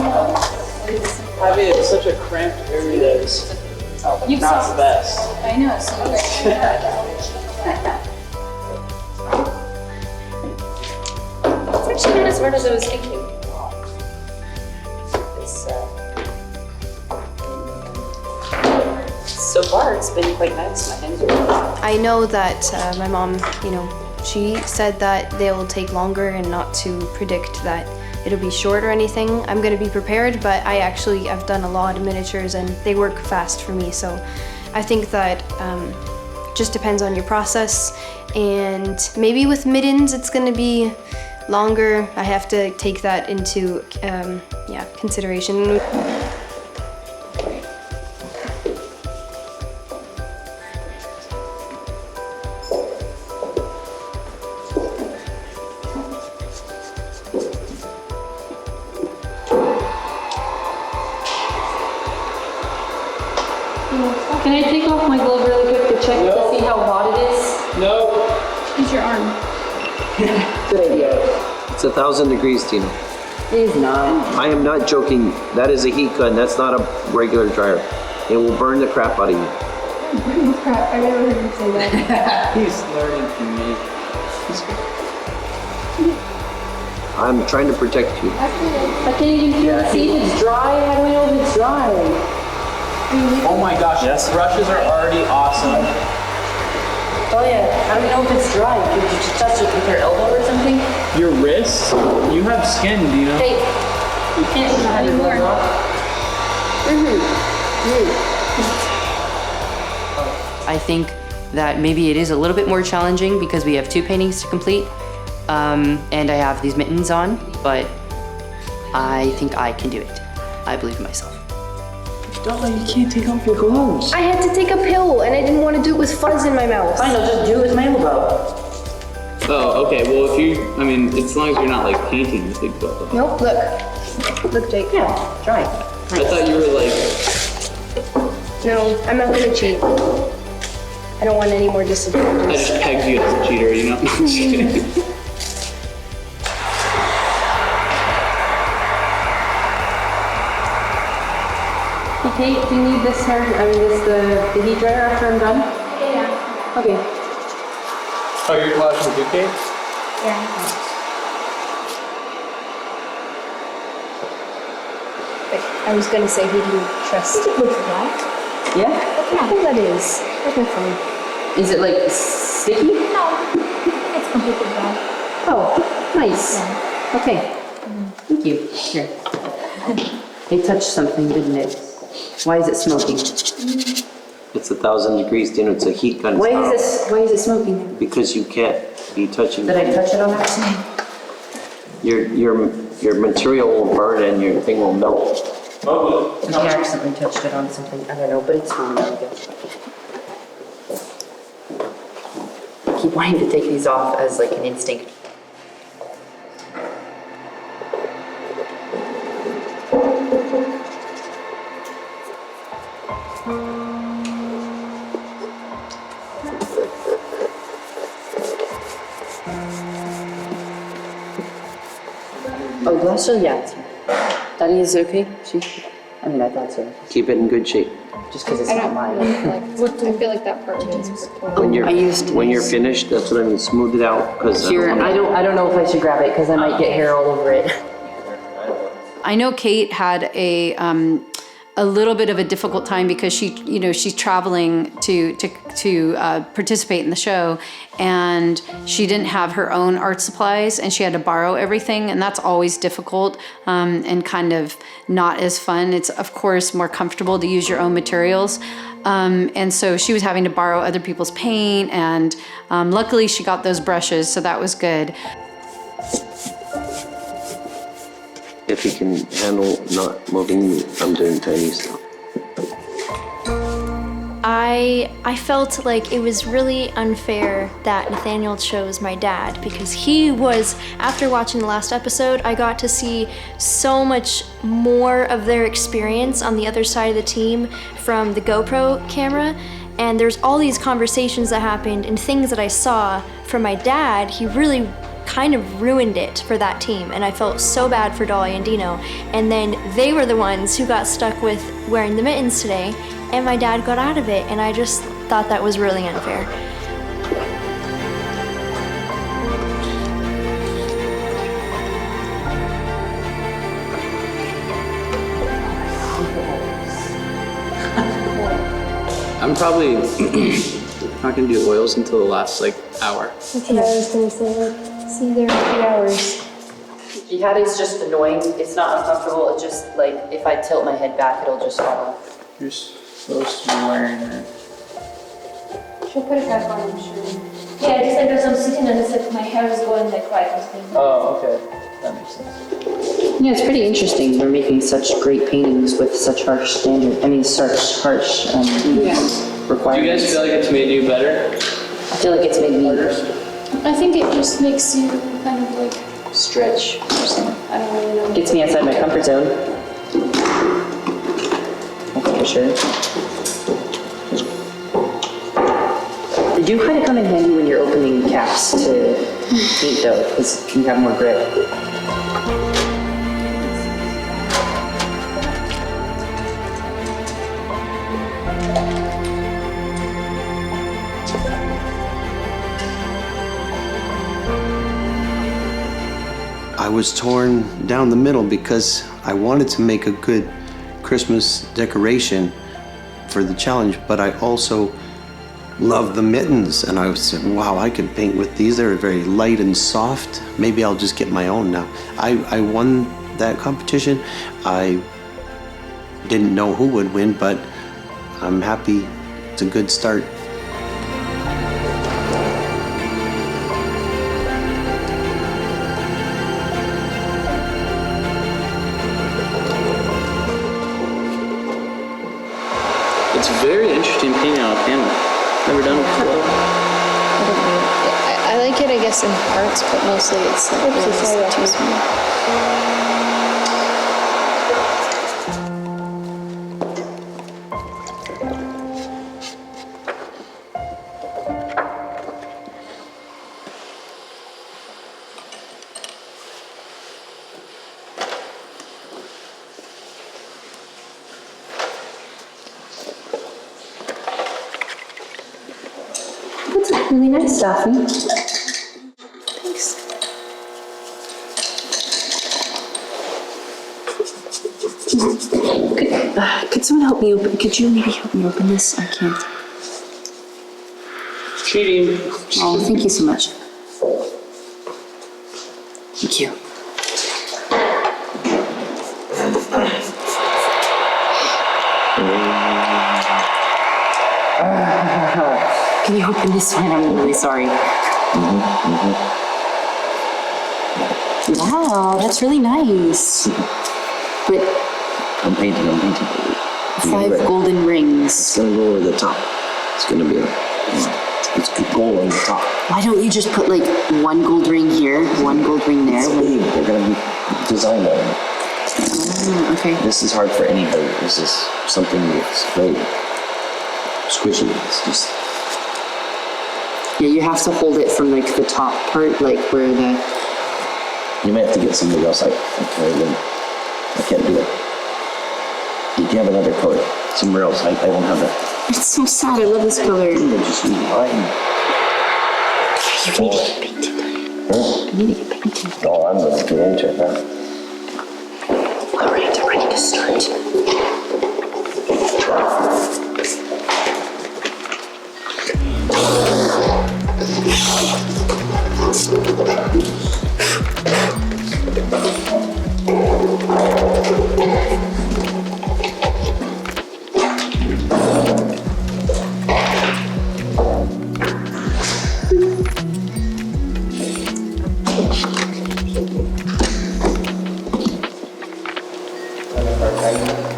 I mean, it's such a cramped area. It's not the best. I know, so It's actually not as hard as I was thinking. So far, it's been quite nice. My hands are I know that my mom, she said that they'll take longer and not to predict that it'll be short or anything. I'm gonna be prepared, but I've done a lot of miniatures and they work fast for me. So I think that just depends on your process, and maybe with mittens it's gonna be longer. I have to take that into consideration. Use your arm. Good idea. It's 1,000 degrees, Tino. It is not. I am not joking. That is a heat gun. That's not a regular dryer. It will burn the crap out of you. Crap, I never heard you say that. He's learning from me. I'm trying to protect you. I can't even feel it. See if it's dry. How do I know if it's dry? Oh my gosh, yes. Brushes are already awesome. Oh yeah, how do we know if it's dry? Could you just touch it with your elbow or something? Your wrist? You have skin, do you know? Hey, you can't anymore. I think that maybe it is a little bit more challenging because we have 2 paintings to complete, and I have these mittens on, but I think I can do it. I believe in myself. Dolly, you can't take off your gloves. I had to take a pill and I didn't want to do it with fuzz in my mouth. Fine, I'll just do it with my elbow. Oh, okay. Well, if you, I mean, as long as you're not like painting the big glove. Nope, look. Look, Jake. Yeah, try. I thought you were like, No, I'm not gonna cheat. I don't want any more I disadvantages. just pegged you as a cheater, you know? I'm just kidding. Okay, do you need this the heat dryer after I'm done? Yeah. Okay. Oh, you're watching the cake? Yeah. I was gonna say he didn't trust. It looks black. Yeah? What do you think that is? Okay, fine. Is it like sticky? No, it's completely black. Oh, nice. Okay. Thank you. Here. It touched something, didn't it? Why is it smoking? It's 1,000 degrees, Tino. It's a heat gun. Why is it smoking? Because you can't be touching. Did I touch it on accident? Your material will burn and your thing will melt. I accidentally touched it on something. I don't know, but it's fine. I guess. I keep wanting to take these off as like an instinct. Oh, glass or yeah. Daddy is okay? I thought so. Keep it in good shape. Just because it's not mine. I feel like that part is. When you're when you're finished, that's what I mean. Smooth it out because Here, I don't know if I should grab it because I might get hair all over it. I know Kate had a little bit of a difficult time because she's traveling to participate in the show, and she didn't have her own art supplies, and she had to borrow everything, and that's always difficult and kind of not as fun. It's of course more comfortable to use your own materials, and so she was having to borrow other people's paint, and luckily she got those brushes, so that was good. if he can handle not moving, I'm doing tiny stuff. I felt like it was really unfair that Nathaniel chose my dad because he was, after watching the last episode, I got to see so much more of their experience on the other side of the team from the GoPro camera. And there's all these conversations that happened and things that I saw from my dad. He really kind of ruined it for that team, and I felt so bad for Dolly and Dino. And then they were the ones who got stuck with wearing the mittens today, and my dad got out of it, and I just thought that was really unfair. I'm probably not gonna do oils until the last hour. Okay, I was gonna say, see you there in 3 hours. Jihad is just annoying. It's not uncomfortable. It's just if I tilt my head back, it'll just fall off. You're supposed to be wearing it. She'll put it back on, I'm sure. Yeah, just as I'm sitting and it's my hair is going right on thing. Oh, okay. That makes sense. Yeah, it's pretty interesting. They're making such great paintings with such harsh requirements. Do you guys feel like it's made you better? I feel like it's made me worse. I think it just makes you kind of stretch or something. I don't really know. Gets me outside my comfort zone. That's for sure. They do kind of come in handy when you're opening caps soft to paint though, because you have more grip. I was torn down the middle because I wanted to make a good Christmas decoration for the challenge, but I also love the mittens, and I said, wow, I could paint with these. They're very light and soft. Maybe I'll just get my own now. I won that competition. I didn't know who would win, but I'm happy. It's a good start. It's very interesting painting on a panel. Never done it before. I like it, I guess, in parts, but mostly it's like really too small. That's really nice, Daphne. Thanks. Could someone help me open? Could you maybe help me open this? I can't. Cheating. Oh, thank you so much. Thank you. Can you open this one? I'm really sorry. Wow, that's really nice. But I'm painting. 5 golden rings. It's gonna go over the top. It's gonna be it's gonna go on the top. Why don't you just put like 1 gold ring here, 1 gold ring there? They're gonna be designed on it. Okay. This is hard for anybody. This is something that's very squishy. It's just. Yeah, you have to hold it from like the top part, like where the. You might have to get somebody else. I can't do it. You can have another color somewhere else. I won't have that. It's so sad. I love this color. Just use mine. You need to get painted. Huh? You need to get painted. Oh, I'm going to get into it now. All right, I'm ready to start.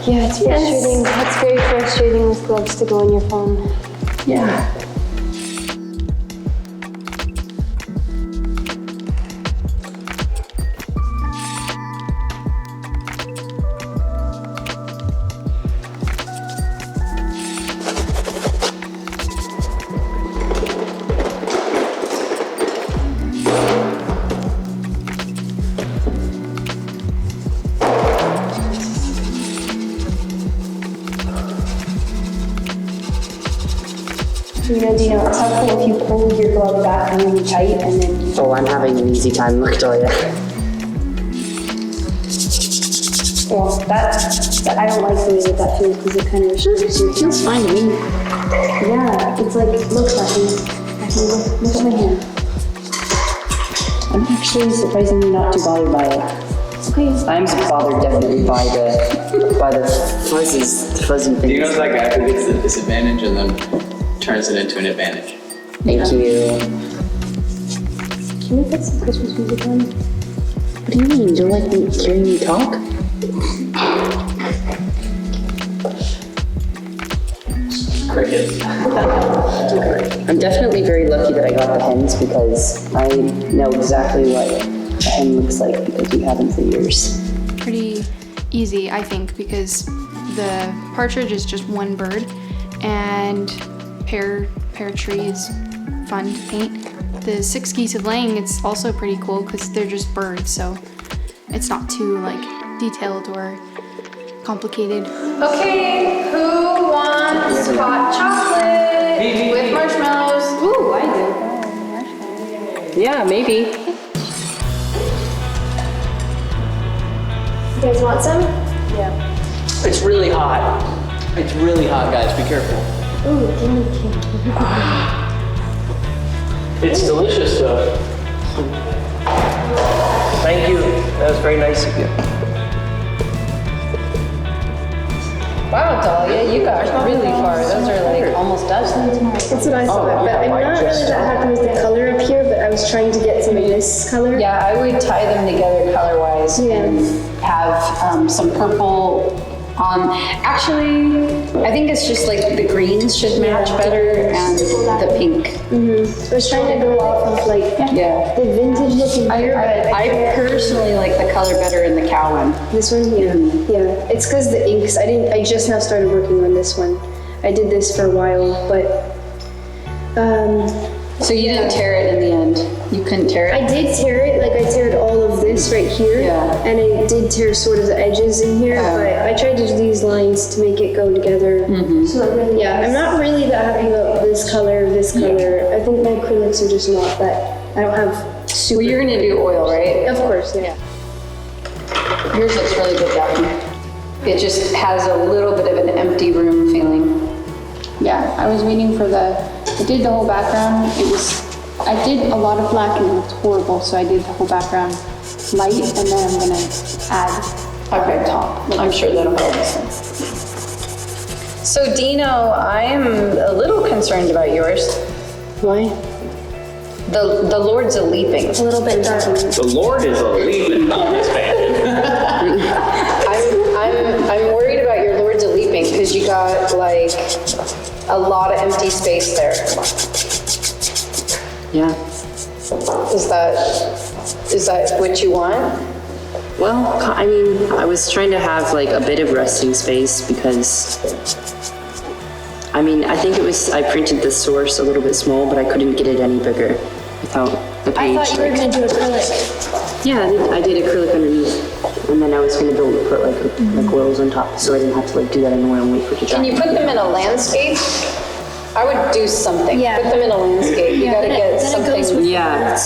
Yeah, it's frustrating. It's very frustrating with gloves to go on your phone. Yeah. You know, it's helpful if you pull your glove back really tight and then. Oh, I'm having an easy time, Victoria. Well, that I don't like the way that feels because it kind of restricts you. It feels fine to me. Yeah, it's like, look, look at my hand. I'm actually surprisingly not too bothered by it. Okay. I'm bothered definitely by the fuzzes, the fuzzy things. Do you know that guy who gets the disadvantage and then turns it into an advantage? Thank you. Can we put some Christmas music on? What do you mean? Do you like me hearing you talk? Crickets. I'm definitely very lucky that I got the hens because I know exactly what a hen looks like because we have them for years. Pretty easy, I think, because the partridge is just one bird, and pear tree is fun to paint. the 6 geese of laying, it's also pretty cool because they're just birds, so it's not too like detailed or complicated. Okay, who wants hot chocolate with marshmallows? Ooh, I do. Yeah, maybe. You guys want some? It's really hot. It's really hot, guys. Be careful. Ooh, give me It's delicious, though. Thank you. That was very nice of you. Wow, Dahlia, you got really far. Those are like almost done. That's what I thought, but I'm not really that happy with the color up here, but I was trying to get some of this color. Yeah, I would tie them together color-wise and have some purple on. Actually, I think it's just like the greens should match better and the pink. I was trying to go off of like the vintage looking here, but I personally like the color better in the cow one. this one, yeah. It's because the inks. I just now started working on this one. I did this for a while, but So you didn't tear it in the end? You couldn't tear it? I did tear it. Like I teared all of this right here, and I did tear sort of the edges in here. But I tried to do these lines to make it go together. So it really, I'm not really that happy about this color. I think my acrylics are just not that. I don't have super. Well, you're gonna do oil, right? Of course, yeah. Yours looks really good, Daphne. It just has a little bit of an empty room feeling. Yeah, I was waiting for I did the whole background. I did a lot of black and it looked horrible, so I did the whole background light, and then I'm gonna add Okay, top. I'm sure that'll help. So Dino, I'm a little concerned about yours. Why? The Lord's a leaping. A little bit dark. The Lord is a leaping on this band. I'm worried about your Lord's a leaping because you got like a lot of empty space there. Yeah. Is that what you want? Well, I mean, I was trying to have like a bit of resting space because, I mean, I think I printed the source a little bit small, but I couldn't get it any bigger without the page. I thought you were gonna do acrylic. Yeah, I did acrylic underneath, and then I was gonna put like oils on top, so I didn't have to like do that anymore and wait for it to dry. Can you put them in a landscape? I would do something. Put them in a landscape. You gotta get something. Yeah,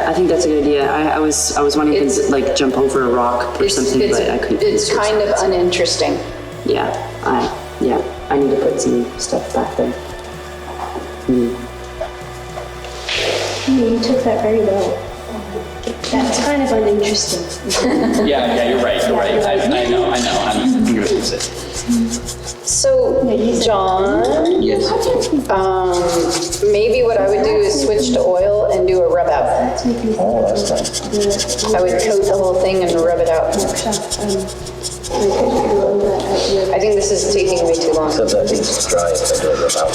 I think that's a good idea. I was wanting to like jump over a rock or something, but I couldn't. It's kind of uninteresting. Yeah, I need to put some stuff back there. You took that very well. That's kind of uninteresting. Yeah, you're right. I know. I'm gonna fix it. So, John, Yes. maybe what I would do is switch to oil and do a rub out. Oh, that's nice. I would coat the whole thing and rub it out. I think this is taking way too long. So that needs to dry if I do it about.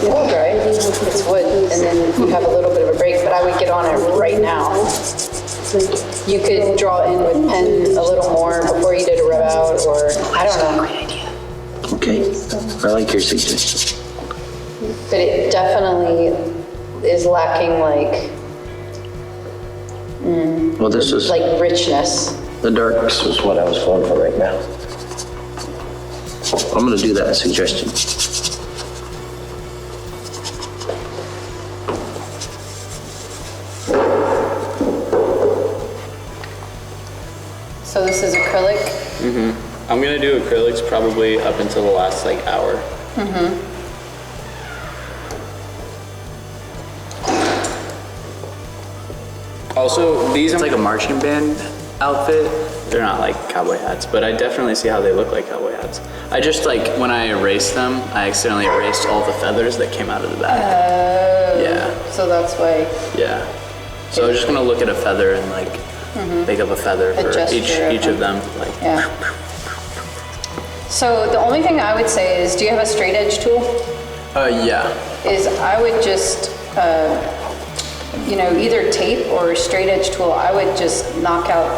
It will dry. It's wood, and then you have a little bit of a break, but I would get on it right now. You could draw in with pen a little more before you did a rub out, or I don't know. Great idea. Okay, I like your suggestion. But it definitely is lacking like Well, this is, like richness. the darks was what I was going for right now. I'm gonna do that suggestion. So this is acrylic. I'm gonna do acrylics probably up until the last like hour. Also, these are like a marching band outfit. They're not like cowboy hats, but I definitely see how they look like cowboy hats. I just like, when I erased them, I accidentally erased all the feathers that came out of the back. Yeah. So that's why. Yeah. So I was just gonna look at a feather and like make up a feather for each of them. Like. Yeah. So the only thing I would say is, do you have a straight edge tool? Yeah. Is I would just, either tape or a straight edge tool. I would just knock out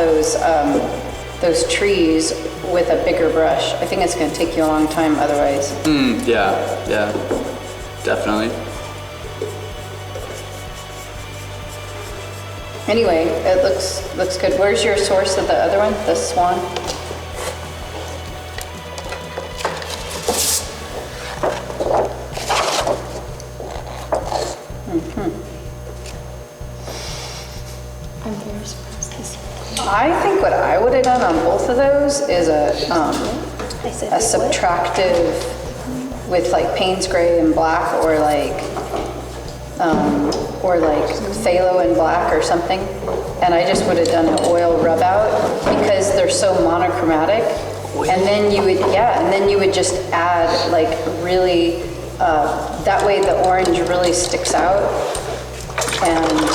those trees with a bigger brush. I think it's going to take you a long time otherwise. Yeah, definitely. Anyway, it looks good. Where's your source of the other one? The swan? I'm very surprised this I think what I would have done on both of those is a subtractive with like Payne's gray and black, or like phthalo and black or something. And I just would have done an oil rub out because they're so monochromatic. And then you would just add like really, that way the orange really sticks out. And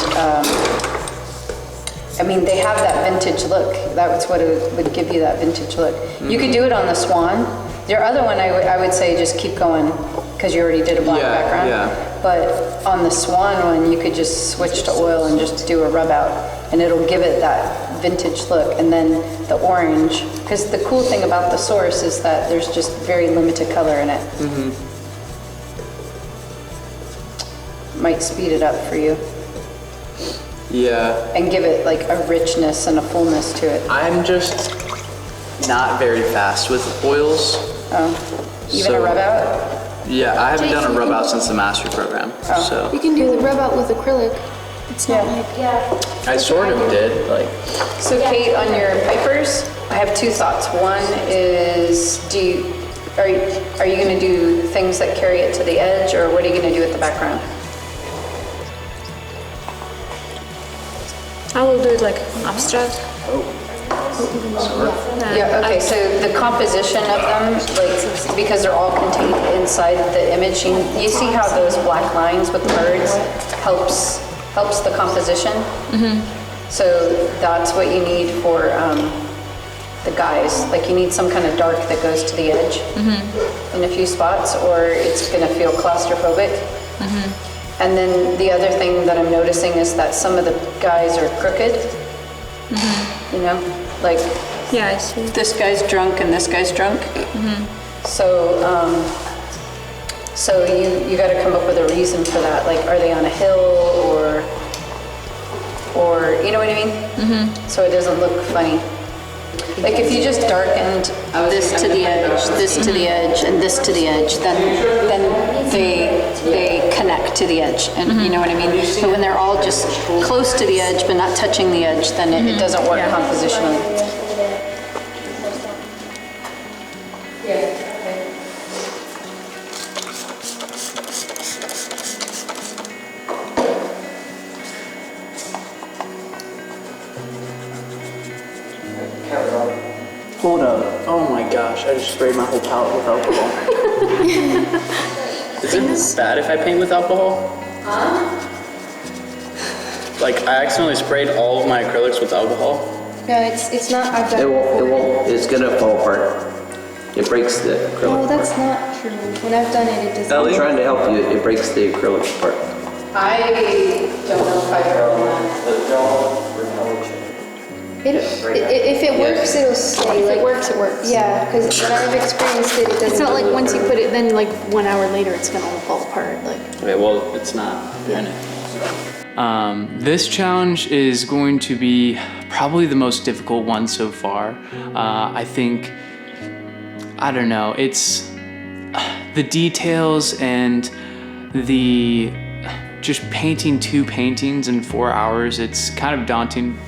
I mean, they have that vintage look. That's what it would give you, that vintage look. You could do it on the swan. Your other one, I would say just keep going because you already did a black background. Yeah. But on the swan one, you could just switch to oil and just do a rub out, and it'll give it that vintage look. And then the orange, because the cool thing about the source is that there's just very limited color in it. Might speed it up for you. Yeah. And give it like a richness and a fullness to it. I'm just not very fast with oils. Oh, even a rub out? Yeah, I haven't done a rub out since the mastery program. So You can do the rub out with acrylic. It's not like I sort of did, like. So Kate, on your pipers, I have two thoughts. One is, are you going to do things that carry it to the edge, or what are you going to do with the background? I will do it like abstract. Yeah, okay, so the composition of them, like, because they're all contained inside the image, you see how those black lines with the birds helps the composition? So that's what you need for the guys. Like, you need some kind of dark that goes to the edge in a few spots, or it's gonna feel claustrophobic. And then the other thing that I'm noticing is that some of the guys are crooked. You know, like I see. This guy's drunk and this guy's drunk. So, so you got to come up with a reason for that. Like, are they on a hill, or you know what I mean? So it doesn't look funny. Like if you just darkened this to the edge, this to the edge, and this to the edge, then they connect to the edge, and you know what I mean? But when they're all just close to the edge but not touching the edge, then it doesn't work compositionally. Hold up. Oh my gosh, I just sprayed my whole palette with alcohol. Is it bad if I paint with alcohol? Like, I accidentally sprayed all of my acrylics with alcohol. No, it's not. I've done It won't, it's gonna fall apart. It breaks the acrylic. No, that's not true. When I've done it, it doesn't. I'm trying to help you, it breaks the acrylic apart. I don't know if I've heard that. If it works, it'll stay. If it works, it works. Yeah, because when I've experienced it, it doesn't. It's not like once you put it, then like 1 hour later, it's gonna all fall apart. Like. Okay, well, it's not. This challenge is going to be probably the most difficult one so far. I think, I don't know, it's the details and the just painting 2 paintings in 4 hours. It's kind of daunting.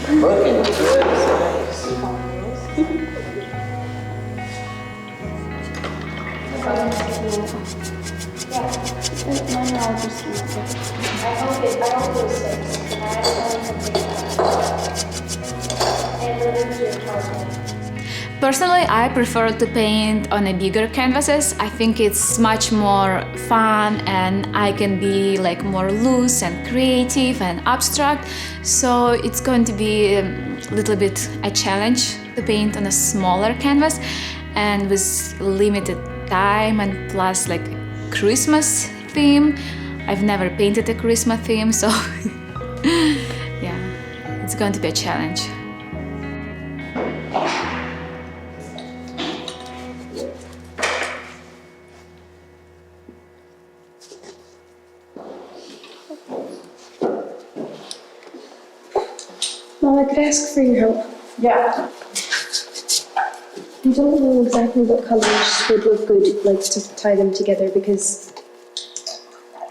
Looking good. Personally, I prefer to paint on a bigger canvases. I think it's much more fun and I can be like more loose and creative and abstract. So it's going to be a little bit a challenge to paint on a smaller canvas and with limited time and plus like Christmas theme. I've never painted a Christmas theme, so yeah, it's going to be a challenge. Mom, I could ask for your help. Yeah. I don't know exactly what colors would look good, like to tie them together, because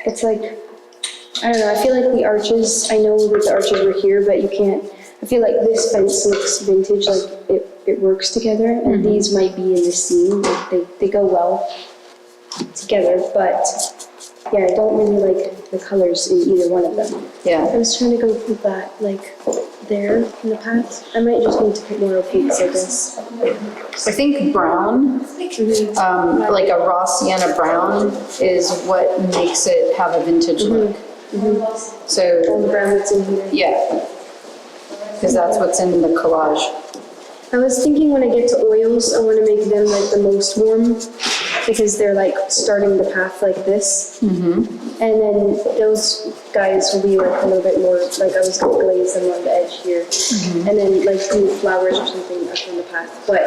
it's like, I don't know, I feel like the arches, I know that the arches were here, but you can't, I feel like this fence looks vintage, like it works together, and these might be in the scene, like they go well together, but yeah, I don't really like the colors in either one of them. Yeah. I was trying to go with that, like, there in the path. I might just need to put more opaques, I guess. I think brown, like a raw sienna brown, is what makes it have a vintage look. So all the brown that's in here. Yeah, because that's what's in the collage. I was thinking when I get to oils, I want to make them like the most warm, because they're like starting the path like this. And then those guys will be like a little bit more, like I was going to glaze them on the edge here. And then like do flowers or something up on the path. But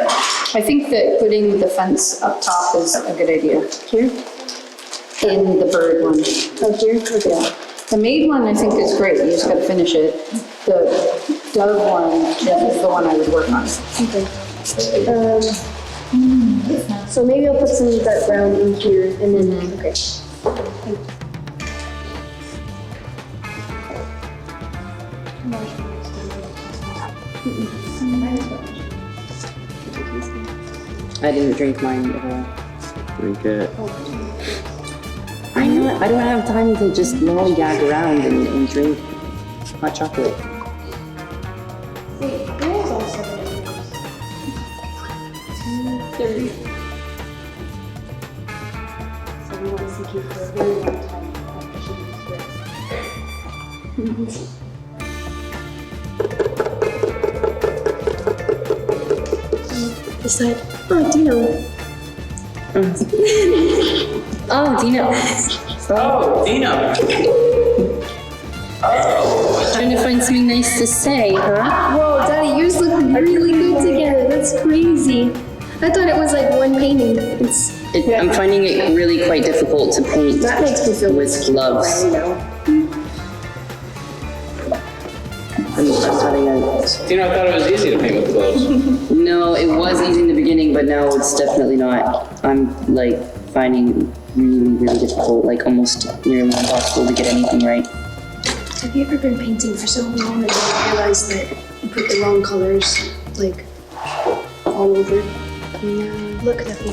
I think that putting the fence up top is a good idea. Here? In the bird one. Oh, here? Okay. Yeah. The maid one I think is great, you just gotta finish it. The dove one is the one I would work on. Okay. So maybe I'll put some of that brown in here and then, okay. Thank you. I didn't drink mine at all. Drink it. I know, I don't have time to just lollygag around and drink hot chocolate. Wait, there is also 2:30. So we want to keep for a very long time after she leaves this. This side. Oh, Dino. Oh, Dino. Oh, Dino. Trying to find something nice to say, huh? Whoa, Daddy, yours look really good together. That's crazy. I thought it was like one painting. I'm finding it really quite difficult to paint. That makes me feel with gloves. I'm having a... Dino, I thought it was easy to paint with gloves. No, it was easy in the beginning, but now it's definitely not. I'm like finding it really, really difficult, like almost nearly impossible to get anything right. Have you ever been painting for so long and you realize that you put the wrong colors, like, all over? No. Look, Duffy.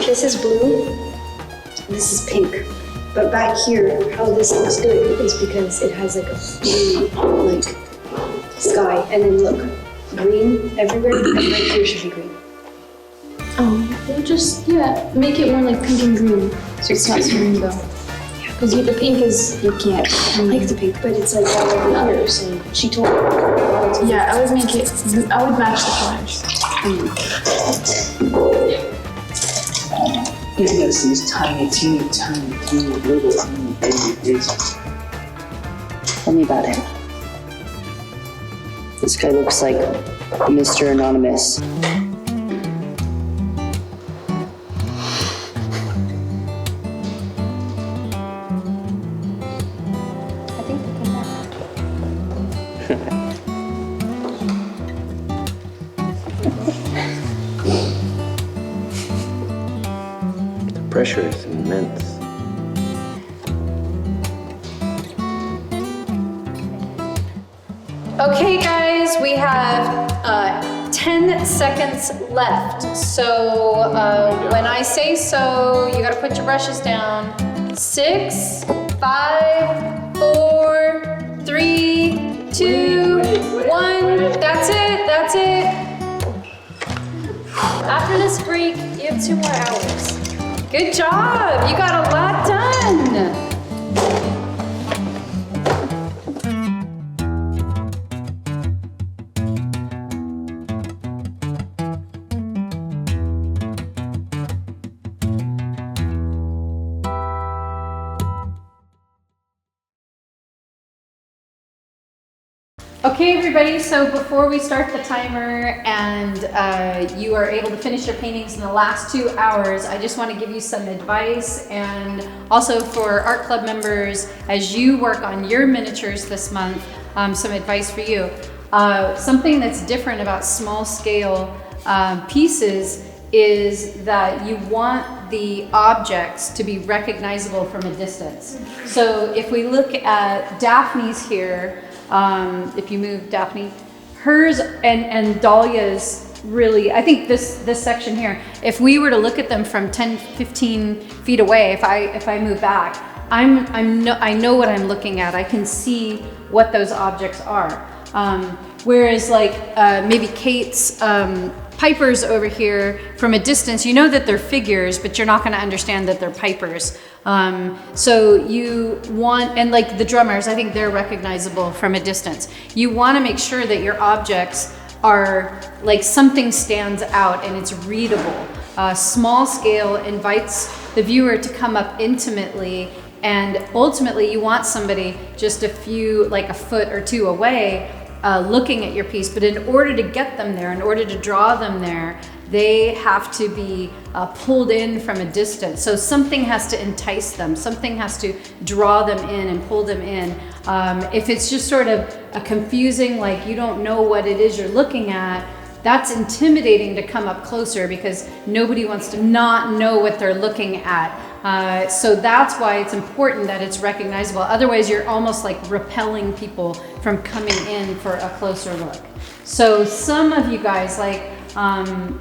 This is blue, this is pink. But back here, how this looks good is because it has like a blue, like, sky. And then look, green everywhere, and right here should be green. Oh, we'll just, make it more like pink and green, so it's not so rainbow. Because the pink is, you can't. I like the pink, but it's like all over here, so she told me. Yeah, I would make it, I would match the colors. Goodness, these tiny, teeny, little tiny baby faces. Tell me about it. This guy looks like Mr. Anonymous. Pressure is immense. Okay, guys, we have 10 seconds left. So when I say so, you gotta put your brushes down. 6, 5, 4, 3, 2, 1. That's it, that's it. After this break, you have 2 more hours. Good job, you got a lot done. Okay, everybody, so before we start the timer and you are able to finish your paintings in the last 2 hours, I just want to give you some advice, and also for art club members, as you work on your miniatures this month, some advice for you. Something that's different about small scale pieces is that you want the objects to be recognizable from a distance. So if we look at Daphne's here, if you move Daphne, hers and Dahlia's really, I think this section here, if we were to look at them from 10, 15 feet away, if I move back, I know what I'm looking at. I can see what those objects are. Whereas like maybe Kate's pipers over here, from a distance, you know that they're figures, but you're not going to understand that they're pipers. So you want, and like the drummers, I think they're recognizable from a distance. You want to make sure that your objects are like something stands out and it's readable. Small scale invites the viewer to come up intimately, and ultimately you want somebody just a few, like a foot or two away, looking at your piece. But in order to get them there, in order to draw them there, they have to be pulled in from a distance. So something has to entice them, something has to draw them in and pull them in. If it's just sort of a confusing, like you don't know what it is you're looking at, that's intimidating to come up closer because nobody wants to not know what they're looking at. So that's why it's important that it's recognizable. Otherwise, you're almost like repelling people from coming in for a closer look. So some of you guys, like,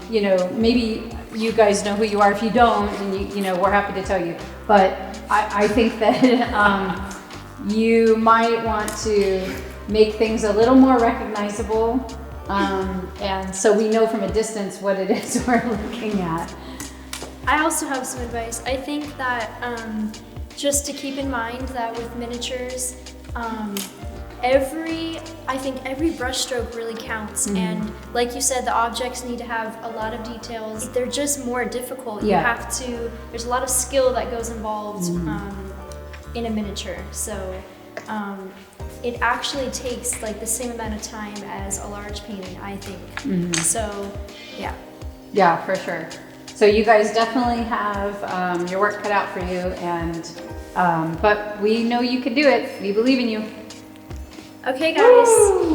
you know, maybe you guys know who you are. If you don't, then you know, we're happy to tell you. But I think that you might want to make things a little more recognizable. And so we know from a distance what it is we're looking at. I also have some advice. I think that just to keep in mind that with miniatures, every brush stroke really counts. Mm-hmm. And like you said, the objects need to have a lot of details. They're just more difficult. Yeah. You have to, there's a lot of skill that goes involved in a miniature. So it actually takes like the same amount of time as a large painting, I think. Mm-hmm. So, yeah. Yeah, for sure. So you guys definitely have your work cut out for you, and but we know you can do it. We believe in you. Okay, guys.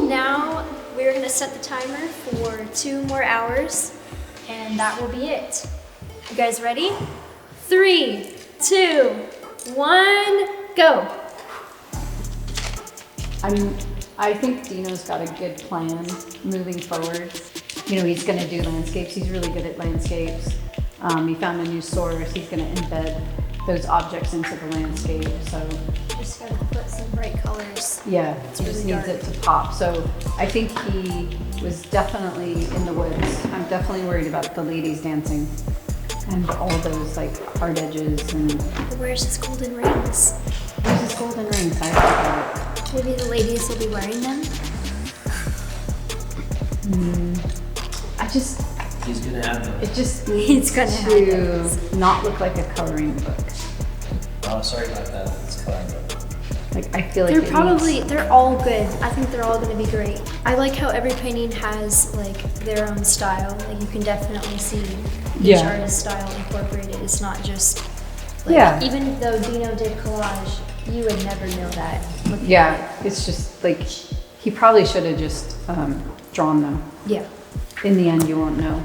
Now we're gonna set the timer for 2 more hours, and that will be it. You guys ready? 3, 2, 1, go. I think Dino's got a good plan moving forward. You know, he's gonna do landscapes. He's really good at landscapes. He found a new source. He's gonna embed those objects into the landscape. So just gotta put some bright colors. Yeah, he just needs it to pop. So I think he was definitely in the woods. I'm definitely worried about the ladies dancing and all those like hard edges and. Where's his golden rings? Where's his golden rings? I don't know. Maybe the ladies will be wearing them. He's gonna have them. It just needs to not look like a coloring book. Oh, sorry about that. It's a coloring book. Like I feel like they're all good. I think they're all gonna be great. I like how every painting has like their own style. Like you can definitely see each artist's style incorporated. It's not just like, even though Dino did collage, you would never know that. It's just like he probably should have just drawn them. Yeah. In the end, you won't know.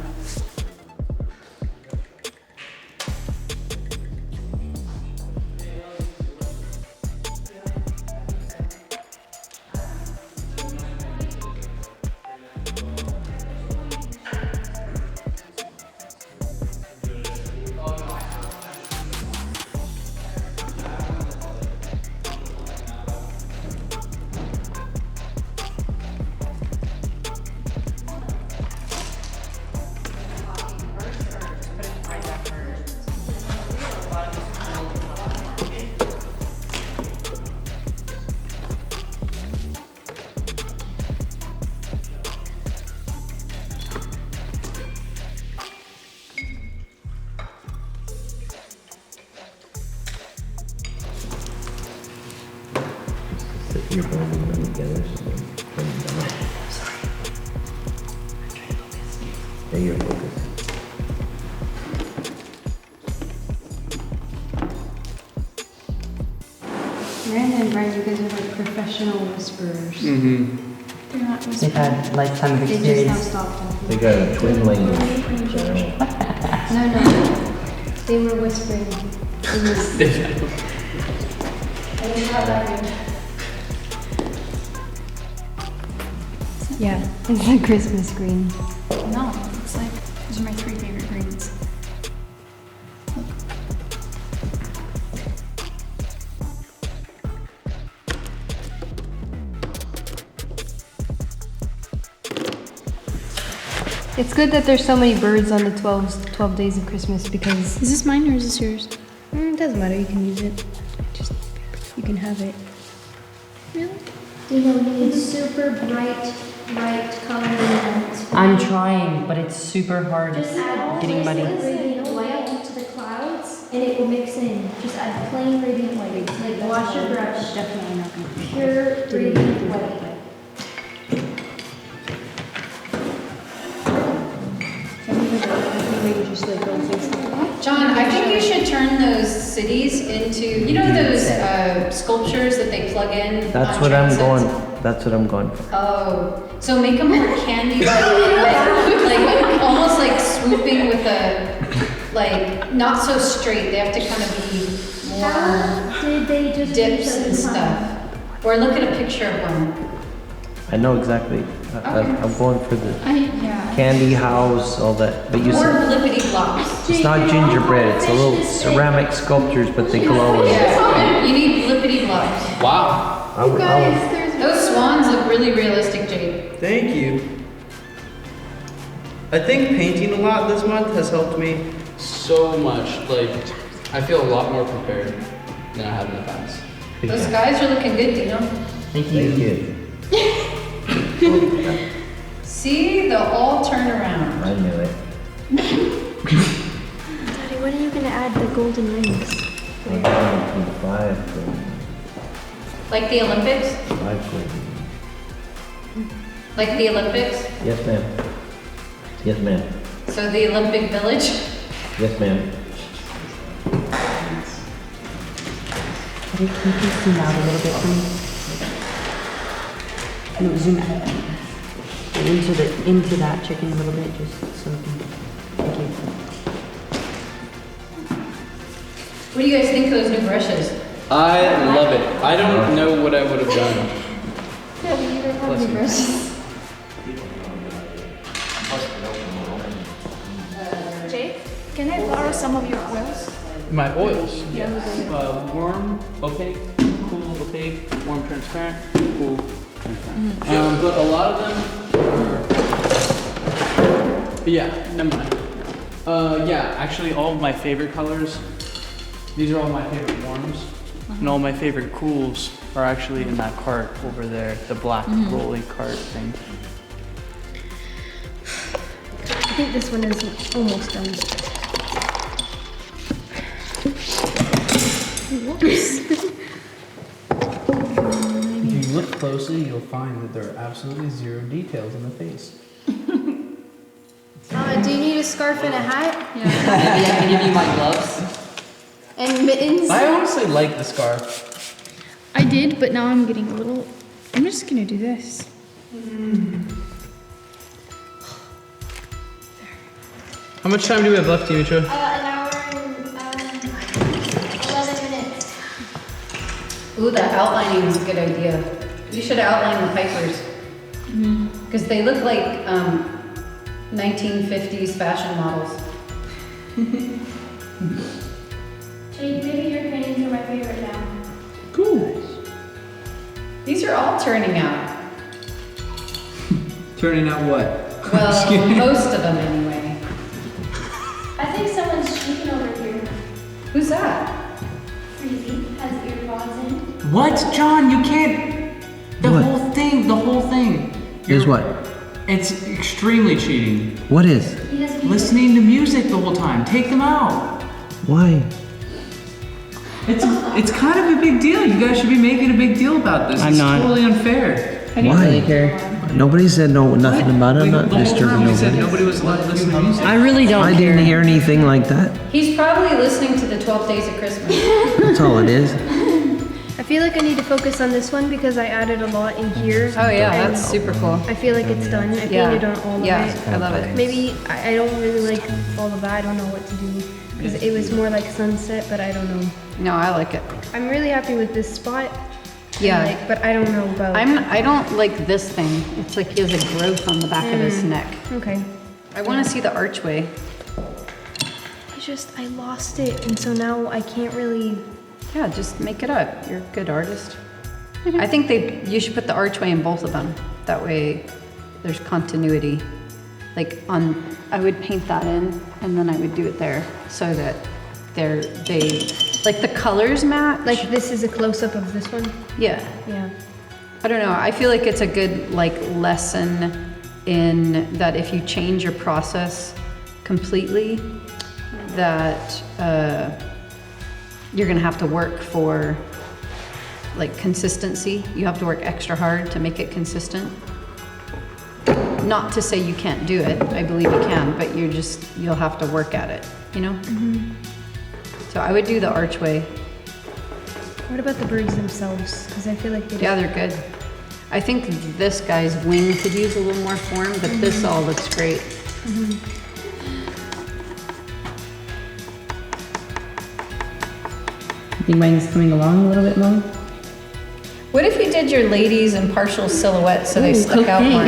You're bonding them together, so bring them down. Sorry. I'm trying to focus. There you're focused. Miranda and Brian, you guys are like professional whisperers. Mm-hmm. They're not They've whispering. had lifetime of They just experience. now stopped talking. They got a twin language. No, they were whispering. It was. Yeah, it's a Christmas green. No, it's like, those are my 3 favorite greens. It's good that there's so many birds on the 12 days of Christmas because. Is this mine or is this yours? It doesn't matter, you can use it. Just, you can have it. Really? You know, you need super bright colors. I'm trying, but it's super hard. Just add getting muddy. radiant white to the clouds, and it will mix in. Just add plain radiant white. Like wash your brush. Definitely not gonna be. Pure radiant white. John, I think you should turn those cities into, you know those sculptures that they plug in? That's on what I'm transits? going. That's what I'm going for. Oh, so make them more candy like almost like swooping with a, like, not so straight. They have to kind of be more How did they just dips finish and up the time? stuff. Or look at a picture of one. I know exactly. I'm going for the Yeah. candy house, all that. But you More said flippity flops. it's not gingerbread. It's a little ceramic sculptures, but they glow. Yeah, you need flippity flops. Wow. Those swans look really realistic, Jade. Thank you. I think painting a lot this month has helped me so much. Like, I feel a lot more prepared than I have in the past. Those guys are looking good, Dino. Thank you. See, they'll all turn around. I knew it. Daddy, when are you gonna add the golden rings? I'm going from 5 to Like the Olympics? 5 to. Like the Olympics? Yes, ma'am. Yes, ma'am. So the Olympic Village? Yes, ma'am. Can you zoom out a little bit for me? No, zoom out. Into that chicken a little bit, just so we can. Thank you. What do you guys think of those new brushes? I love it. I don't know what I would have done. Daddy, you don't have Bless any you. brushes. Jake, can I borrow some of your oils? My oils. Warm, opaque, cool, opaque, warm, transparent, cool, transparent. But a lot of them are. Yeah, never mind. Yeah, actually, all of my favorite colors. These are all my favorite warms, and all my favorite cools are actually in that cart over there, the black rolly cart thing. I think this one is almost done. Whoops. If you look closely, you'll find that there are absolutely zero details in the face. Do you need a scarf and a hat? Maybe I can give you my gloves. And mittens? I honestly like the scarf. I did, but now I'm getting a little. I'm just gonna do this. How much time do we have left, Dimitra? An hour and 11 minutes. Ooh, that outlining is a good idea. You should outline the Pipers. Because they look like 1950s fashion models. Jade, maybe your paintings are my favorite now. Cool. These are all turning out. Turning out what? Well, most of them anyway. I think someone's speaking over here. Who's that? Freezy has earpods in. What? John, you can't. The What? whole thing. Is what? It's extremely cheating. What is? He has Listening to music the whole time. Take them out. Why? It's kind of a big deal. You guys should be making a big deal about this. I'm It's not. totally unfair. I don't really care. Nobody said nothing about it. I'm not The whole disturbing time we said nobody. nobody was allowed to listen to music. I really don't I care. didn't hear anything like that. He's probably listening to the 12 Days of Christmas. That's all it is. I feel like I need to focus on this one because I added a lot in here. Oh yeah, and that's super cool. I feel like it's done. I painted on all of it. I love it. Maybe I don't really like all of that. I don't know what to do because it was more like sunset, but I don't know. No, I like it. I'm really happy with this spot. Yeah. Like, but I don't know about. I don't like this thing. It's like he has a growth on the back of his neck. Okay. I want to see the archway. I lost it, and so now I can't really. Yeah, just make it up. You're a good artist. I think you should put the archway in both of them. That way there's continuity. Like I would paint that in and then I would do it there so that like the colors match. Like this is a close-up of this one? Yeah. Yeah. I don't know. I feel like it's a good like lesson in that if you change your process completely, that you're gonna have to work for like consistency. You have to work extra hard to make it consistent. Not to say you can't do it. I believe you can, but you'll have to work at it, you know? Mm-hmm. So I would do the archway. What about the birds themselves? Because I feel like they're good. I think this guy's wing could use a little more form, but this all looks great. Mm-hmm. Think mine's coming along a little bit more? What if you did your ladies in partial silhouette so they stuck out more?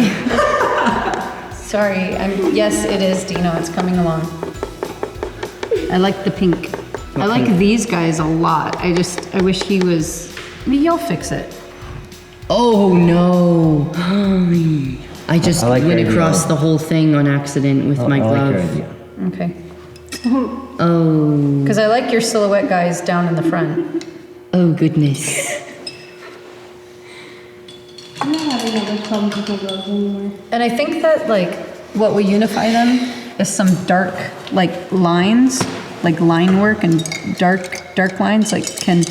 Sorry, yes, it is, Dino. It's coming along. I like the pink. I like these guys a lot. I wish he was. Maybe you'll fix it. Oh no! I just like went your across idea. the whole thing on accident with my I glove. like your idea. Okay. Oh. Because I like your silhouette guys down in the front. Oh goodness. I'm not having that much problems with my gloves anymore. And I think that like what will unify them is some dark like lines, like line work and dark lines. Like can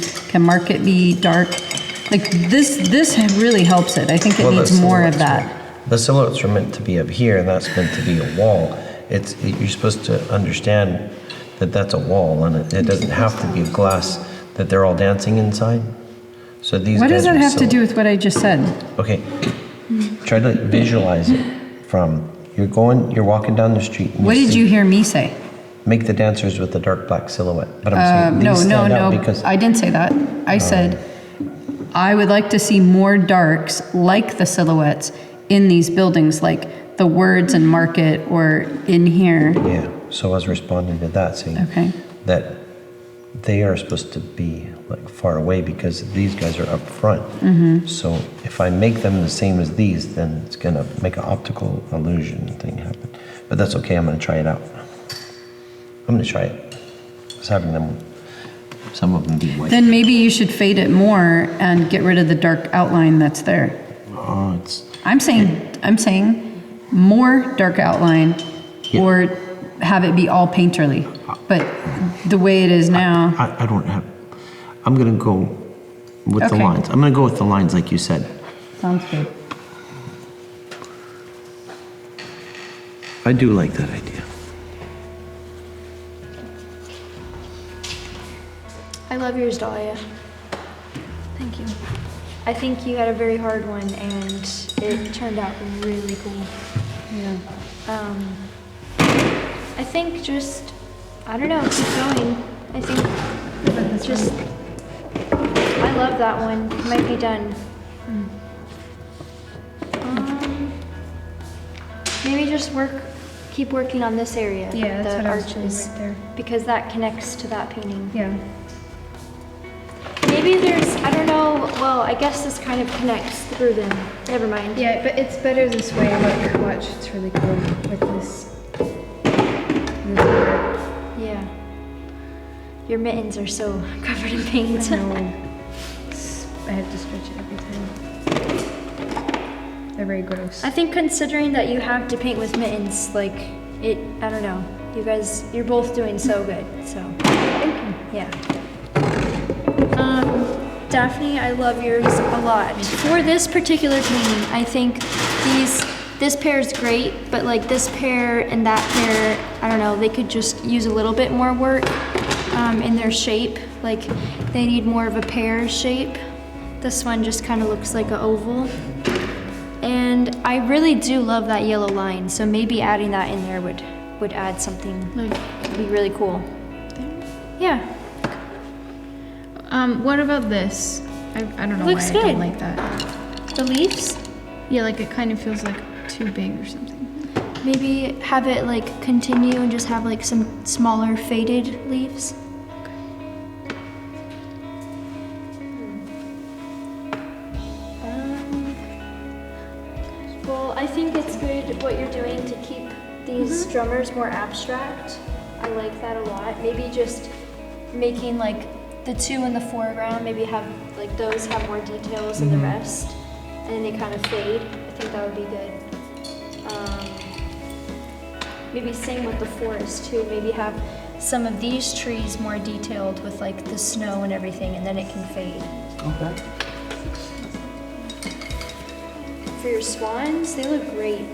market be dark? Like this really helps it. I think it needs more of that. The silhouettes are meant to be up here, and that's meant to be a wall. You're supposed to understand that that's a wall, and it doesn't have to be a glass that they're all dancing inside. So these. What guys does that are have to do with what I just said? Okay, try to visualize it from you're walking down the street. And What did you hear me say? Make the dancers with the dark black silhouette. But I'm saying No, these stand out because I didn't say that. I said I would like to see more darks like the silhouettes in these buildings, like the words and market or in here. Yeah, so I was responding to that, saying that they are supposed to be like far away because these guys are up front. Mm-hmm. So if I make them the same as these, then it's gonna make an optical illusion thing happen. But that's okay, I'm gonna try it out. I'm gonna try it. Just having some of them be white. Then maybe you should fade it more and get rid of the dark outline that's there. Oh, I'm saying more dark outline or have it be all painterly. But the way it is now. I don't have, I'm gonna go with the lines. I'm gonna go with the lines like you said. Sounds good. I do like that idea. I love yours, Dahlia. Thank you. I think you had a very hard one, and it turned out really cool. Yeah. I think I don't know, keep going. I think I love that one. It might be done. Maybe just keep working on this area. Yeah, that's the what I was doing arches, right there. because that connects to that painting. Yeah. Maybe I don't know, well, I guess this kind of connects through them. Never mind. Yeah, but it's better this way. Look, watch, it's really cool with this. Yeah. Your mittens are so covered in paint. I know. I have to stretch it every time. They're very gross. I think considering that you have to paint with mittens, I don't know. You guys, you're both doing so good, so. Thank you. Yeah. Daphne, I love yours a lot. For this particular painting, I think this pair is great, but like this pair and that pair, I don't know, they could just use a little bit more work in their shape. Like they need more of a pear shape. This one just kind of looks like an oval. And I really do love that yellow line, so maybe adding that in there would add something, would be really cool. Yeah. What about this? I don't know Looks why good. I don't like that. The leaves? Yeah, like it kind of feels like too big or something. Maybe have it like continue and just have like some smaller faded leaves. Well, I think it's good what you're doing to keep these drummers more abstract. I like that a lot. Maybe just making like the two in the foreground, maybe have like those have more details than the rest, and then they kind of fade. I think that would be good. Maybe same with the forest too. Maybe have some of these trees more detailed with like the snow and everything, and then it can fade. Okay. For your swans, they look great.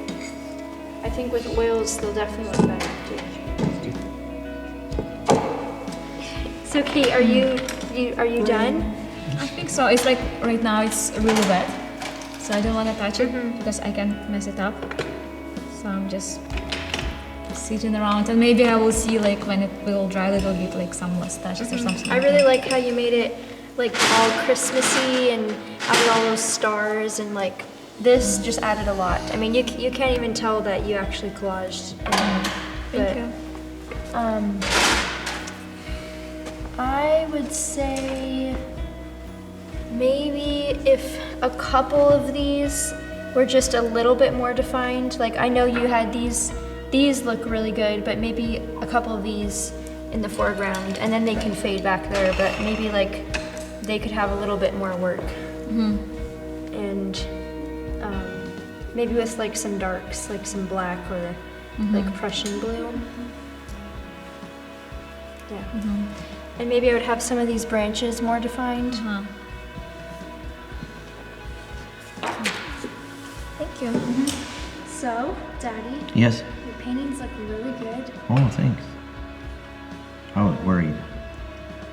I think with oils, they'll definitely look better too. So Kate, are you done? I think so. It's like right now it's really wet, so I don't want to touch it because I can mess it up. So I'm just sitting around, and maybe I will see like when it will dry a little bit, like some less touches or something. I really like how you made it like all Christmassy and added all those stars, and like this just added a lot. I mean, you can't even tell that you actually collaged. Thank you. I would say maybe if a couple of these were just a little bit more defined. Like I know you had these look really good, but maybe a couple of these in the foreground, and then they can fade back there, but maybe like they could have a little bit more work. And maybe with like some darks, like some black or like Prussian blue. Yeah. And maybe I would have some of these branches more defined. Thank you. So, Daddy, Yes. your paintings look really good. Oh, thanks. I was worried.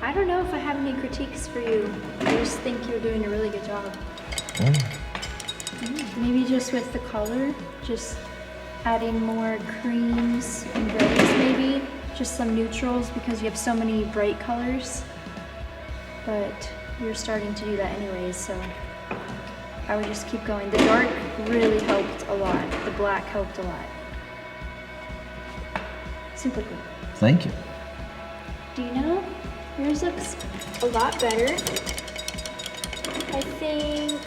I don't know if I have any critiques for you. I just think you're doing a really good job. Oh. Maybe just with the color, just adding more creams and grays maybe. Just some neutrals because you have so many bright colors. But you're starting to do that anyways, so I would just keep going. The dark really helped a lot. The black helped a lot. Super cool. Thank you. Do you know? Yours looks a lot better. I think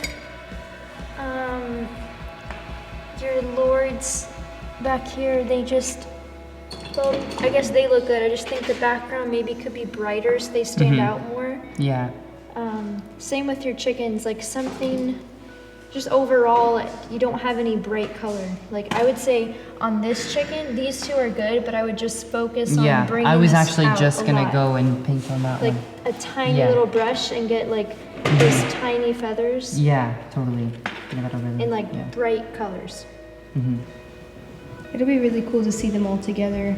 your lords back here, they just, well, I guess they look good. I just think the background maybe could be brighter so they stand out more. Yeah. Same with your chickens, like something, just overall, you don't have any bright color. Like I would say on this chicken, these two are good, but I would just focus on bringing I was this actually out just a gonna lot. go and paint on that Like one. a tiny Yeah. little brush and get like those tiny feathers Yeah, totally. Yeah, that'll really, in like yeah. bright colors. It'll be really cool to see them all together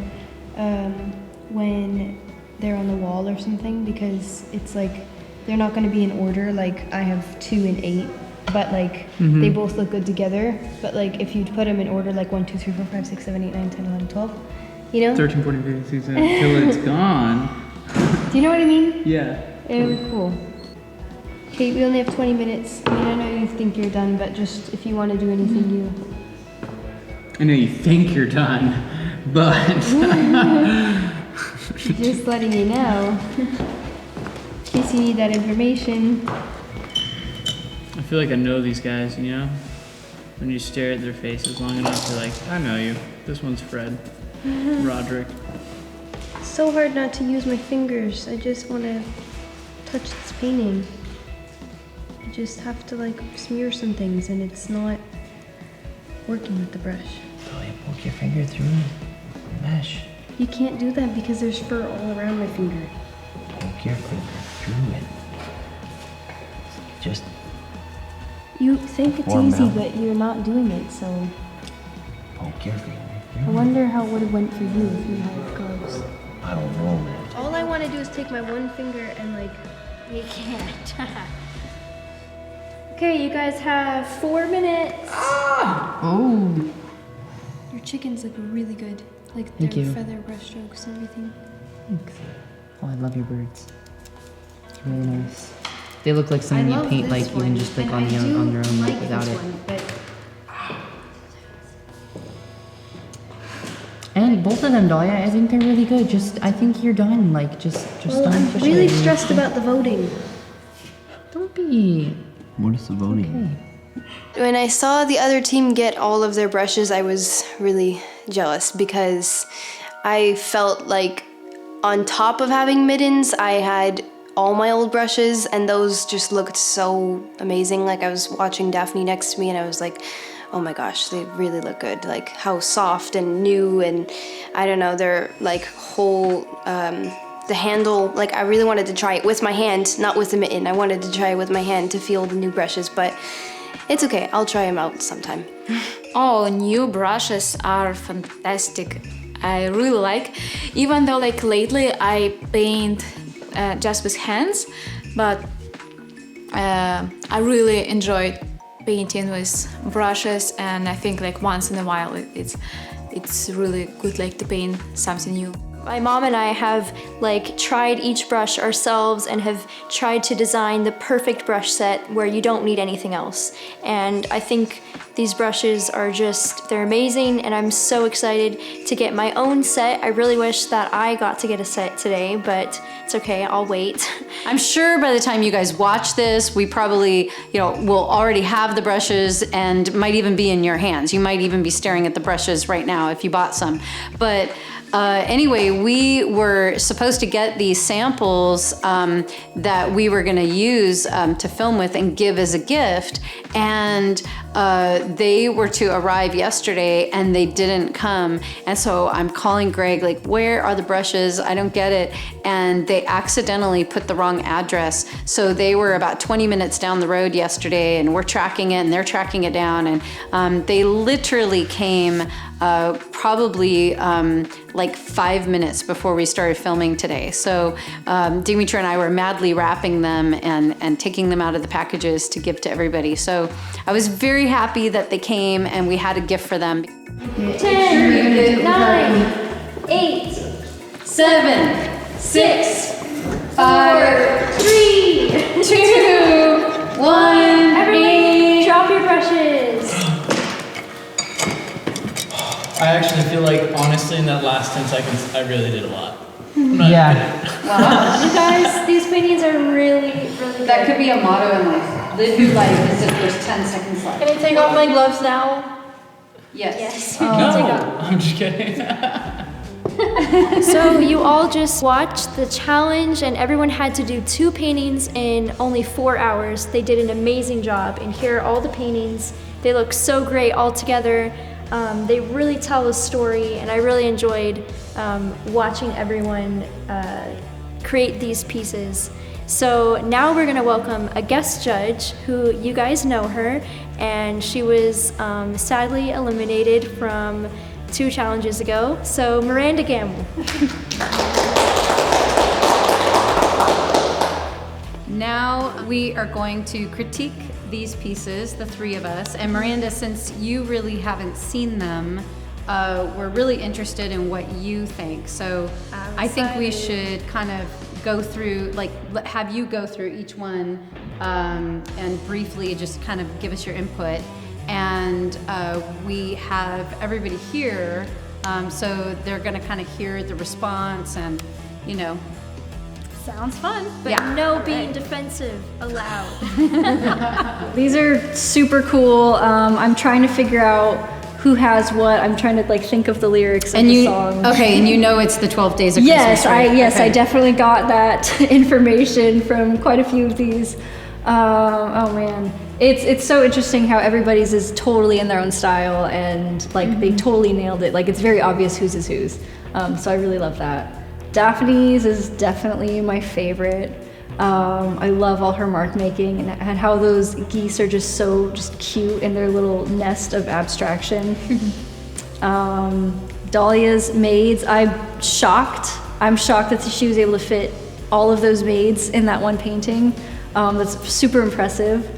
when they're on the wall or something, because it's like they're not going to be in order. Like I have 2 and 8, but like they both look good together. But like if you put them in order, like 1, 2, 3, 4, 5, 6, 7, 8, 9, 10, 11, 12, you know? 13, 14, 15, 16, until it's gone. Do you know what I mean? Yeah. It would be cool. Kate, we only have 20 minutes. I mean, I know you think you're done, but just if you want to do anything, you. I know you think you're done, but Just letting you know. In case you need that information. I feel like I know these guys, you know? When you stare at their faces long enough, you're like, I know you. This one's Fred. Roderick. It's so hard not to use my fingers. I just want to touch this painting. I just have to like smear some things and it's not working with the brush. Oh, you poke your finger through the mesh. You can't do that because there's fur all around my finger. Poke your finger through it. Just You think it's Warm easy, mouth. but you're not doing it, so poke your finger I through it. wonder how it would have went for you if you had gloves. I don't know, man. All I want to do is take my one finger and like, You can't. Okay, you guys have 4 minutes. Oh. Your chickens look really good. Like Thank their you. feather brush strokes and everything. Thanks. Oh, I love your birds. It's really nice. They look like something you love paint, this like even one, just like and on I your do on their own, like like without this it. one, but And both of them, Dahlia, I think they're really good. I think you're done. Like, just Well, don't I'm push really it. stressed about the voting. Don't be. What is the voting? When I saw the other team get all of their brushes, I was really jealous because I felt like on top of having mittens, I had all my old brushes and those just looked so amazing. Like I was watching Daphne next to me and I was like, oh my gosh, they really look good. Like how soft and new, and I don't know, they're like whole, the handle, like I really wanted to try it with my hand, not with the mitten. I wanted to try it with my hand to feel the new brushes, but it's okay, I'll try them out sometime. Oh, new brushes are fantastic. I really like, even though like lately I paint just with hands, but I really enjoyed painting with brushes, and I think like once in a while it's really good like to paint something new. My mom and I have like tried each brush ourselves and have tried to design the perfect brush set where you don't need anything else. And I think these brushes are they're amazing, and I'm so excited to get my own set. I really wish that I got to get a set today, but it's okay, I'll wait. I'm sure by the time you guys watch this, we probably, will already have the brushes and might even be in your hands. You might even be staring at the brushes right now if you bought some. But anyway, we were supposed to get these samples that we were gonna use to film with and give as a gift, and they were to arrive yesterday and they didn't come. And so I'm calling Greg, like, where are the brushes? I don't get it. And they accidentally put the wrong address. So they were about 20 minutes down the road yesterday, and we're tracking it and they're tracking it down. And they literally came probably like 5 minutes before we started filming today. So Dimitra and I were madly wrapping them and taking them out of the packages to give to everybody. So I was very happy that they came and we had a gift for them. 10, 9, 8, 7, 6, 5, 3, 2, 1. Everybody drop your brushes. I actually feel like, honestly, in that last 10 seconds, I really did a lot. Yeah. Wow. You guys, these paintings are really, really good. That could be a motto in life. Live your life as if there's 10 seconds left. Can I take off my gloves now? Yes. Yes. No, I'm just kidding. So you all just watched the challenge, and everyone had to do 2 paintings in only 4 hours. They did an amazing job, and here are all the paintings. They look so great all together. They really tell a story, and I really enjoyed watching everyone create these pieces. So now we're gonna welcome a guest judge who you guys know her, and she was sadly eliminated from 2 challenges ago. So Miranda Gamble. Now we are going to critique these pieces, the 3 of us. And Miranda, since you really haven't seen them, we're really interested in what you think. So I think we should kind of go through, like, have you go through each one and briefly just kind of give us your input. And we have everybody here, so they're gonna kind of hear the response and, Sounds fun, but Yeah. no being defensive allowed. These are super cool. I'm trying to figure out who has what. I'm trying to think of the lyrics of the song. Okay, and it's the 12 Days of Yes, Christmas, right? I Okay. definitely got that information from quite a few of these. Oh man, it's so interesting how everybody's is totally in their own style, and they totally nailed it. It's very obvious whose is whose. So I really love that. Daphne's is definitely my favorite. I love all her mark making and how those geese are just cute in their little nest of abstraction. Dahlia's maids, I'm shocked that she was able to fit all of those maids in that one painting. That's super impressive.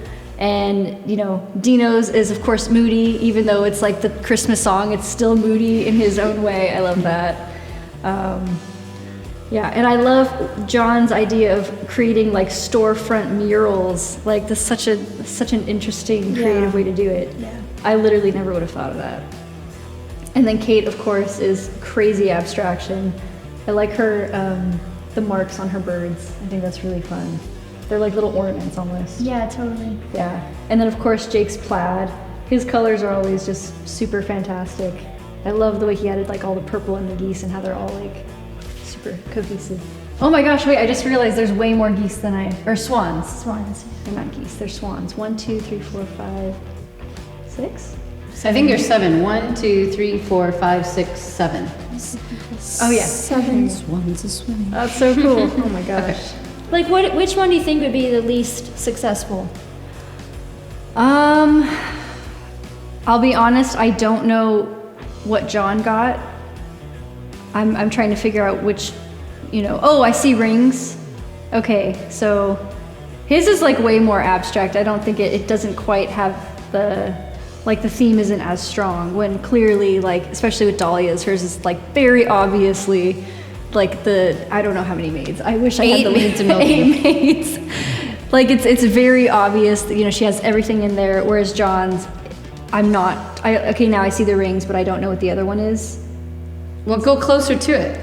And, you know, Dino's is of course moody, even though it's like the Christmas song, it's still moody in his own way. I love that. Yeah, and I love John's idea of creating like storefront murals. Like that's such an interesting creative way to do it. Yeah. I literally never would have thought of that. And then Kate, of course, is crazy abstraction. I like her, the marks on her birds. I think that's really fun. They're like little ornaments almost. Yeah, totally. Yeah. And then of course Jake's plaid. His colors are always just super fantastic. I love the way he added like all the purple and the geese and how they're all like super cohesive. Oh my gosh, wait, I just realized there's way more geese than or swans. Swans. They're not geese, they're swans. 1, 2, 3, 4, 5, 6? I think there's 7. 1, 2, 3, 4, 5, 6, 7. Oh yeah. 7 swans are swimming. That's so cool. Oh my gosh. Okay. Like which one do you think would be the least successful? I'll be honest, I don't know what John got. I'm trying to figure out which, you know, oh, I see rings. Okay, so his is like way more abstract. I don't think it doesn't quite have the theme isn't as strong when clearly, like, especially with Dahlia's, hers is like very obviously like I don't know how many maids. I wish I had the maids of milk. 8 maids. Like it's very obvious that, you know, she has everything in there, whereas John's, okay, now I see the rings, but I don't know what the other one is. Well, go closer to it.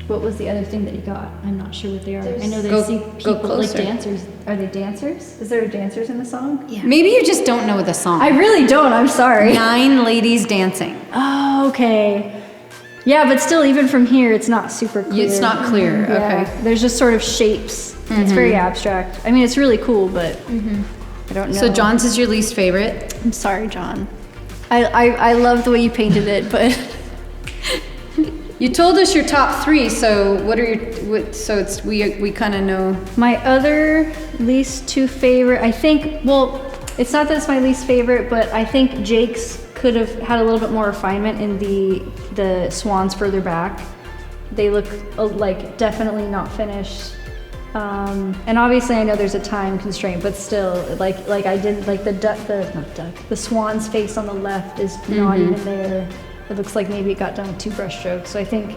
What was the other thing that you got? I'm not sure what they are. I know Go- they see go people like closer. dancers. Are they dancers? Is there dancers in the song? Yeah. Maybe you just don't know the song. I really don't, I'm sorry. 9 ladies dancing. Oh, okay. Yeah, but still, even from here, it's not super clear. It's not clear, Yeah. okay. There's just sort of shapes. It's very abstract. I mean, it's really cool, but I don't know. So John's is your least favorite? I'm sorry, John. I love the way you painted it, but You told us your top 3, so what are so it's we kind of know. my other least 2 favorite, I think, well, it's not that it's my least favorite, but I think Jake's could have had a little bit more refinement in the swans further back. They look like definitely not finished. And obviously I know there's a time constraint, but still, like I didn't like the swan's face on the left is not even there. It looks like maybe it got done with 2 brush strokes. So I think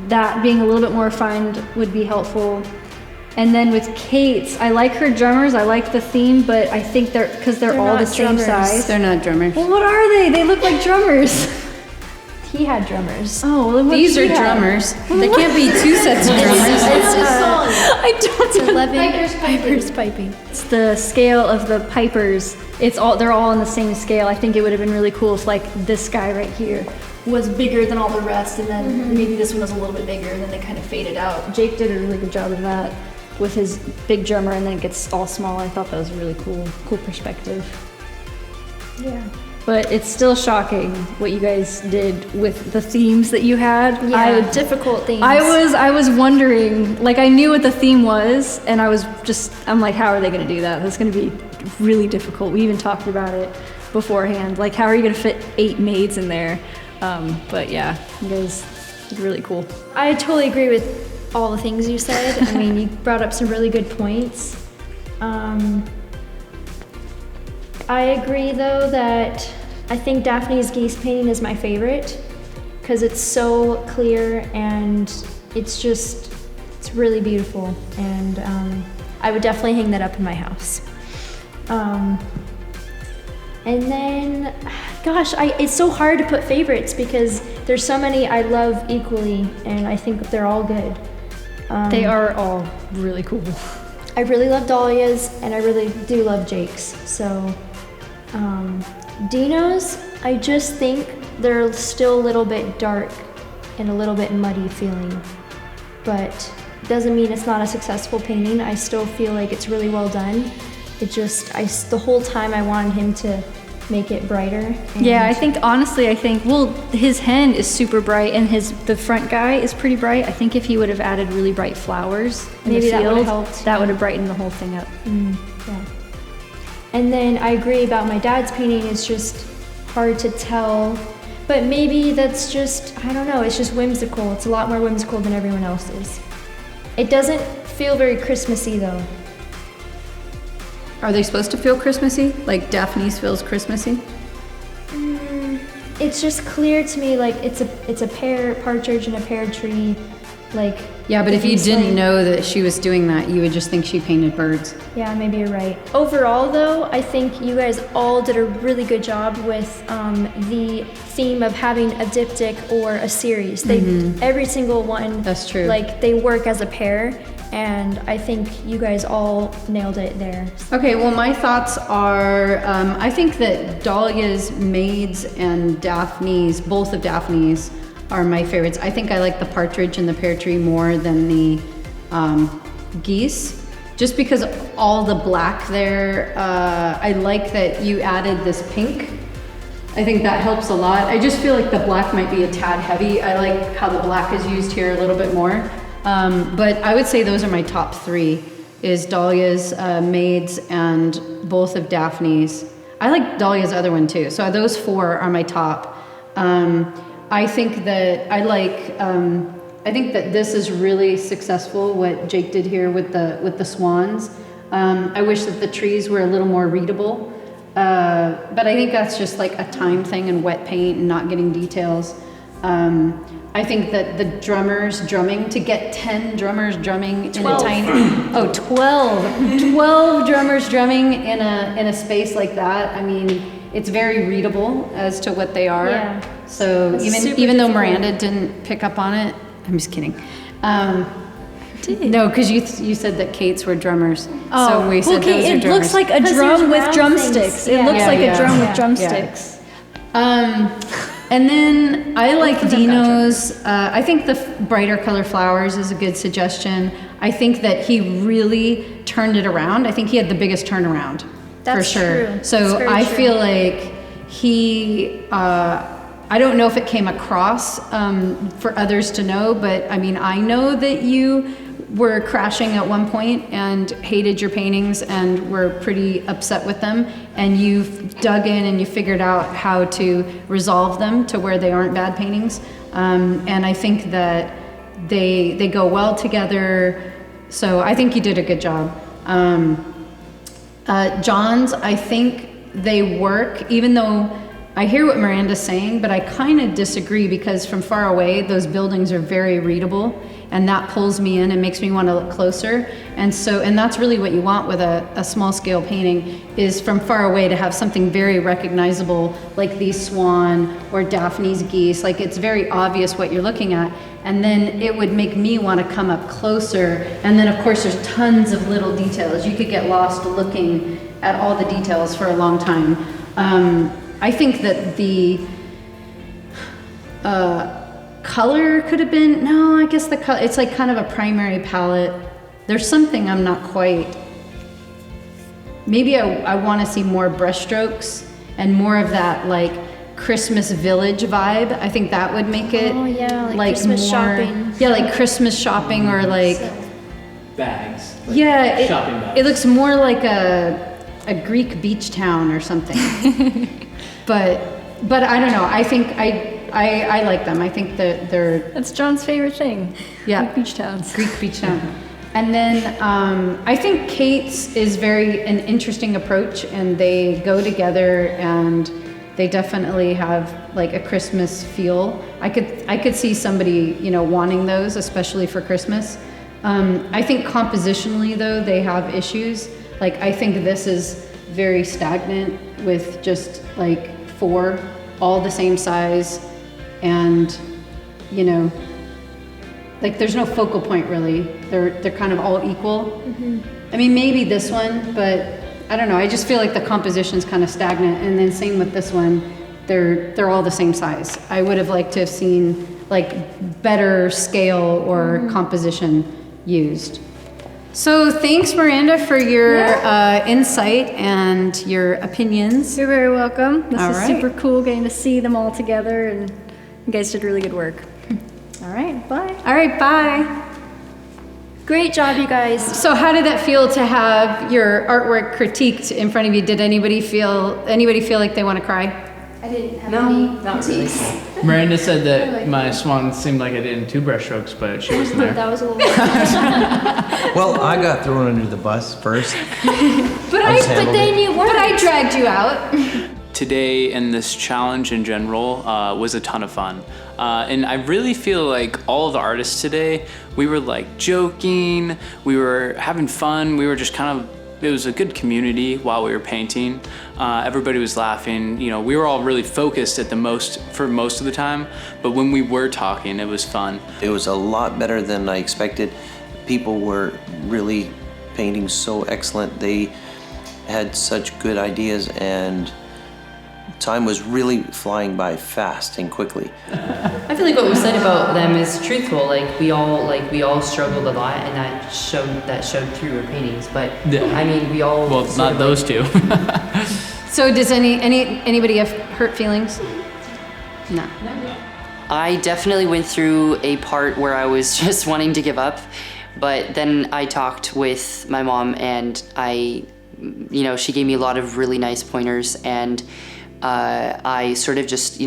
that being a little bit more refined would be helpful. And then with Kate's, I like her drummers, I like the theme, but I think they're all not the same drummers. size. They're not drummers. Well, what are they? They look like drummers. He had drummers. Oh, well, then what These she are had? drummers. There can't be 2 sets of drummers. I don't know. 11 pipers piping. It's the scale of the pipers. They're all on the same scale. I think it would have been really cool if like this guy right here was bigger than all the rest, and then maybe this one was a little bit bigger, and then they kind of faded out. Jake did a really good job of that with his big drummer, and then it gets all small. I thought that was a really cool perspective. Yeah. But it's still shocking what you guys did with the themes that you had. Yeah, difficult themes. I was wondering, like I knew what the theme was, and I'm like, how are they gonna do that? That's gonna be really difficult. We even talked about it beforehand. Like, how are you gonna fit 8 maids in there? But yeah, you guys did really cool. I totally agree with all the things you said. I mean, you brought up some really good points. I agree though that I think Daphne's geese painting is my favorite because it's so clear and it's really beautiful, and I would definitely hang that up in my house. And then, gosh, it's so hard to put favorites because there's so many I love equally, and I think they're all good. They are all really cool. I really love Dahlia's, and I really do love Jake's. So, Dino's, I just think they're still a little bit dark and a little bit muddy feeling, but doesn't mean it's not a successful painting. I still feel like it's really well done. It just, the whole time I wanted him to make it brighter. Yeah, I think well, his hen is super bright, and the front guy is pretty bright. I think if he would have added really bright flowers in Maybe the that field, would have helped. that would have brightened the whole thing up. Yeah. And then I agree about my dad's painting. It's just hard to tell, but maybe that's just, I don't know, it's just whimsical. It's a lot more whimsical than everyone else's. It doesn't feel very Christmassy though. Are they supposed to feel Christmassy? Like Daphne's feels Christmassy? It's just clear to me like it's a pear partridge and a pear tree, like. Yeah, but if you sleigh. didn't know that she was doing that, you would just think she painted birds. Yeah, maybe you're right. Overall, though, I think you guys all did a really good job with the theme of having a diptych or a series. They every single one. That's true. Like they work as a pair, and I think you guys all nailed it there. Okay, well, my thoughts are, I think that Dahlia's maids and Daphne's, both of Daphne's, are my favorites. I think I like the partridge and the pear tree more than the geese, just because all the black there. I like that you added this pink. I think that helps a lot. I just feel like the black might be a tad heavy. I like how the black is used here a little bit more. But I would say those are my top three, is Dahlia's, maids, and both of Daphne's. I like Dahlia's other one too. So those four are my top. I think that I think that this is really successful, what Jake did here with the swans. I wish that the trees were a little more readable, but I think that's just like a time thing and wet paint and not getting details. I think that the drummers drumming, to get 10 drummers drumming 12. in a tiny, 12 drummers drumming in a space like that. I mean, it's very readable as to what they are. Yeah. So That's even super though difficult. Miranda didn't pick up on it, I'm just kidding. No, because you said that Kate's were drummers. So we said those are it drummers. looks like a 'Cause drum there's with round drumsticks. things. It Yeah. looks Yeah, like yeah. a drum with Yeah. drumsticks. And then I like Dino's. I think the brighter color flowers is a good suggestion. I think that he really turned it around. I think he had the biggest turnaround. That's for sure. true. So That's very I true. feel like he, I don't know if it came across for others to know, but I mean, I know that you were crashing at one point and hated your paintings and were pretty upset with them, and you've dug in and you figured out how to resolve them to where they aren't bad paintings. And I think that they go well together. So I think you did a good job. John's, I think they work, even though I hear what Miranda's saying, but I kind of disagree, because from far away, those buildings are very readable, and that pulls me in and makes me want to look closer. And that's really what you want with a small scale painting, is from far away to have something very recognizable, like these swan or Daphne's geese. Like, it's very obvious what you're looking at. And then it would make me want to come up closer. And then of course there's tons of little details. You could get lost looking at all the details for a long time. I think that the color could have been, no, I guess the color, it's like kind of a primary palette. There's something I'm not quite, maybe I want to see more brushstrokes and more of that like Christmas village vibe. I think that would make it like Christmas shopping. Yeah, like Christmas shopping, or like bags. yeah, shopping bags. it looks more like a Greek beach town or something. but I don't know. I think I like them. I think that they're That's John's favorite thing. Yeah. Greek beach towns. Greek beach town. And then I think Kate's is an interesting approach, and they go together, and they definitely have like a Christmas feel. I could see somebody, wanting those, especially for Christmas. I think compositionally though, they have issues. Like, I think this is very stagnant with just like 4, all the same size, and like there's no focal point really. They're kind of all equal. I mean, maybe this one, but I don't know. I just feel like the composition's kind of stagnant, and then same with this one. They're all the same size. I would have liked to have seen like better scale or composition used. So thanks, Miranda, for your insight and your opinions. You're very welcome. This All is right. super cool getting to see them all together, and you guys did really good work. All right, bye. All right, bye. Great job, you guys. So how did that feel to have your artwork critiqued in front of you? Did anybody feel like they want to cry? I didn't have No, any not really. critiques. Miranda said that my swan seemed like I did in 2 brushstrokes, but she wasn't there. That was a little. Well, I got thrown under the bus first. But then you weren't. But I dragged you out. Today and this challenge in general was a ton of fun. And I really feel like all of the artists today, we were like joking, we were having fun, we were just kind of, it was a good community while we were painting. Everybody was laughing, you know, we were all really focused for most of the time, but when we were talking, it was fun. It was a lot better than I expected. People were really painting so excellent. They had such good ideas, and time was really flying by fast and quickly. I feel like what was said about them is truthful. Like we all struggled a lot, and that showed through our paintings. But Yeah. I mean, we all Not those two. So does anybody have hurt feelings? No. I definitely went through a part where I was just wanting to give up, but then I talked with my mom, and she gave me a lot of really nice pointers, and I sort of just,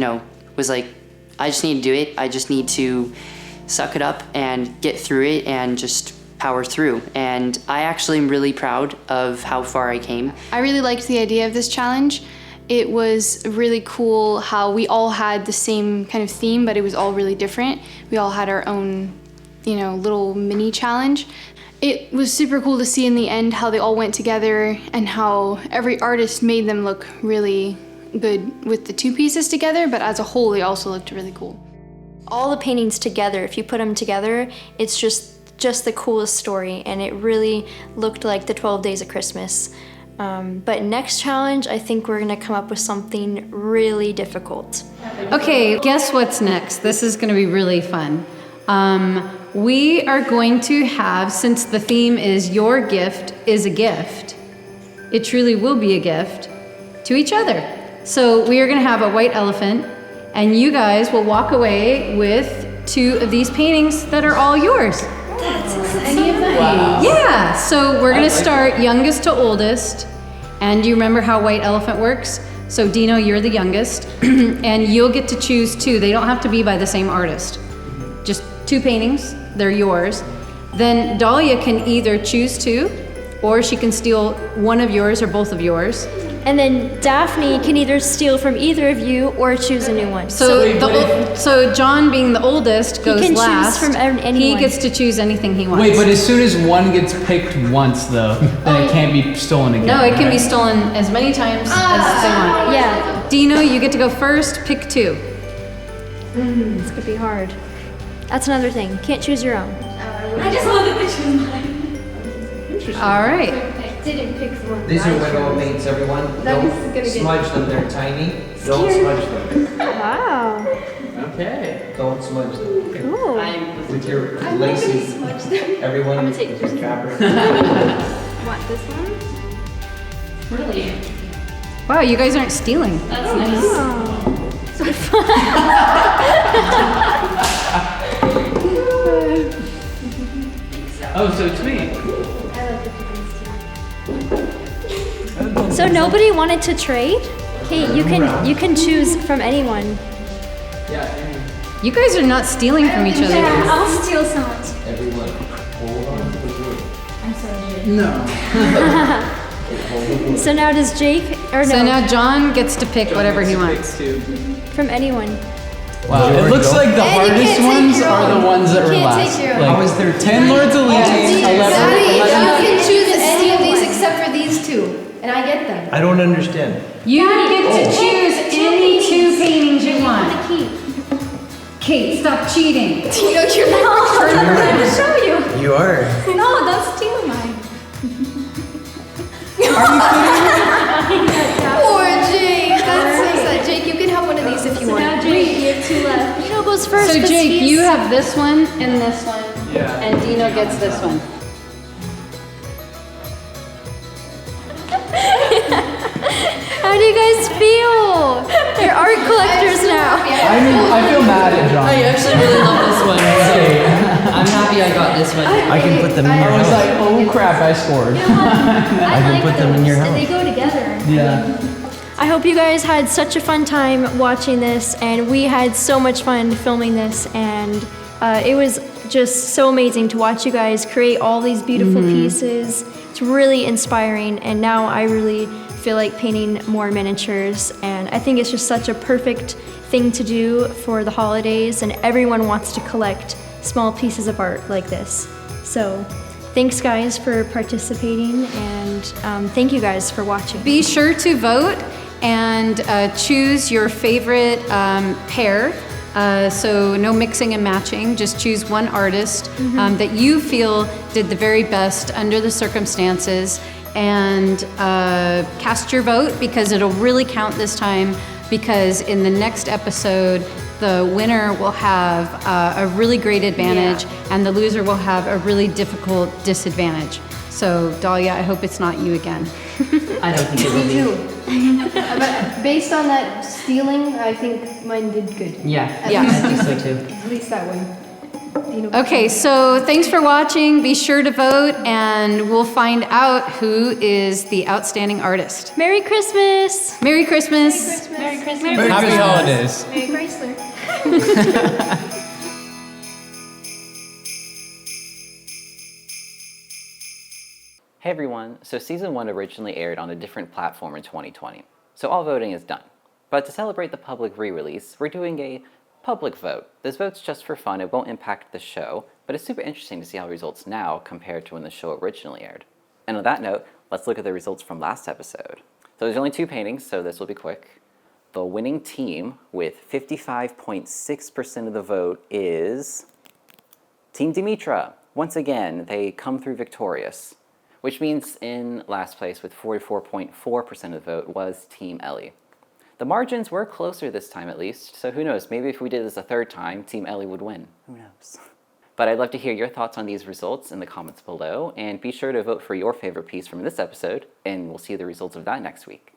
was like, I just need to do it. I just need to suck it up and get through it and just power through. And I actually am really proud of how far I came. I really liked the idea of this challenge. It was really cool how we all had the same kind of theme, but it was all really different. We all had our own, little mini challenge. It was super cool to see in the end how they all went together and how every artist made them look really good with the 2 pieces together, but as a whole they also looked really cool. All the paintings together, if you put them together, it's just the coolest story, and it really looked like the 12 Days of Christmas. But next challenge, I think we're gonna come up with something really difficult. Okay, guess what's next? This is gonna be really fun. We are going to have, since the theme is your gift is a gift, it truly will be a gift to each other. So we are gonna have a white elephant, and you guys will walk away with 2 of these paintings that are all yours. That's exciting. Wow. Yeah, so we're gonna start youngest to oldest, and you remember how white elephant works? So Dino, you're the youngest, and you'll get to choose 2. They don't have to be by the same artist. Just 2 paintings, they're yours. Then Dahlia can either choose 2, or she can steal one of yours or both of yours. And then Daphne can either steal from either of you or choose a new one. So John, being the oldest, goes he can last. choose from anyone. He gets to choose anything he wants. Wait, but as soon as one gets picked once, though, then it can't be stolen again. No, it can be right? stolen as many times as they want. Yeah. Dino, you get to go first. Pick 2. This could be hard. That's another thing. Can't choose your own. I just wanted to choose mine. All right. I didn't pick one. These are window paints, everyone. That was Don't gonna get smudge them, they're tiny. Don't smudge them. Wow. Okay. Don't smudge them. Cool. With your I'm not gonna lacy, smudge them. everyone, I'm gonna take with fabric. What, this one? Really? Wow, you guys aren't stealing. That's nice. Oh, so it's me. So nobody wanted to trade? Kate, you can choose from anyone. You guys are not stealing from each other. Yeah, I'll steal some. Everyone, hold on to the wood. I'm sorry. No. So now does Jake, or no? So now John gets to pick whatever he wants. From anyone. Wow, it looks like the And you hardest can't take ones your are own. the ones that You were can't last. take your own. Like, How is there 10 Lords of Legion, 11. You can choose any of these except for these 2, and I get them. I don't understand. You get to choose any 2 paintings you want. Kate, stop cheating. Tino, you're not. I'm trying to show you. You are. No, don't steal mine. Poor Jake. That's so sad. Jake, you can have one of these if you want. Now Jake, you have 2 left. Dino goes first. So 'cause Jake, he's- you have this one and this one. Yeah. And Dino gets this one. How do you guys feel? You're art collectors now. I feel mad at John. I actually really love this one. I'm happy I got this one. I can put them in your I was house. like, oh crap, I scored. I can put them in your And they house. go together. Yeah. I hope you guys had such a fun time watching this, and we had so much fun filming this, and it was just so amazing to watch you guys create all these beautiful pieces. It's really inspiring, and now I really feel like painting more miniatures, and I think it's just such a perfect thing to do for the holidays, and everyone wants to collect small pieces of art like this. So thanks guys for participating, and thank you guys for watching. Be sure to vote and choose your favorite pair. So no mixing and matching, just choose one artist that you feel did the very best under the circumstances, and cast your vote, because it'll really count this time, because in the next episode the winner will have a really great advantage and the loser will have a really difficult disadvantage. So Dahlia, I hope it's not you again. I don't think it will be. But based on that stealing, I think mine did good. Yeah, I think so too. At least that one. Okay, so thanks for watching. Be sure to vote, and we'll find out who is the outstanding artist. Merry Christmas! Merry Christmas! Merry Christmas. Happy holidays. Merry Chrysler. Hey everyone, so season 1 originally aired on a different platform in 2020, so all voting is done. But to celebrate the public re-release, we're doing a public vote. This vote's just for fun, it won't impact the show, but it's super interesting to see how results now compare to when the show originally aired. And on that note, let's look at the results from last episode. So there's only 2 paintings, so this will be quick. The winning team with 55.6% of the vote is Team Dimitra. Once again, they come through victorious, which means in last place with 44.4% of the vote was Team Ellie. The margins were closer this time at least, so who knows, maybe if we did this a third time, Team Ellie would win. Who knows? But I'd love to hear your thoughts on these results in the comments below, and be sure to vote for your favorite piece from this episode, and we'll see the results of that next week.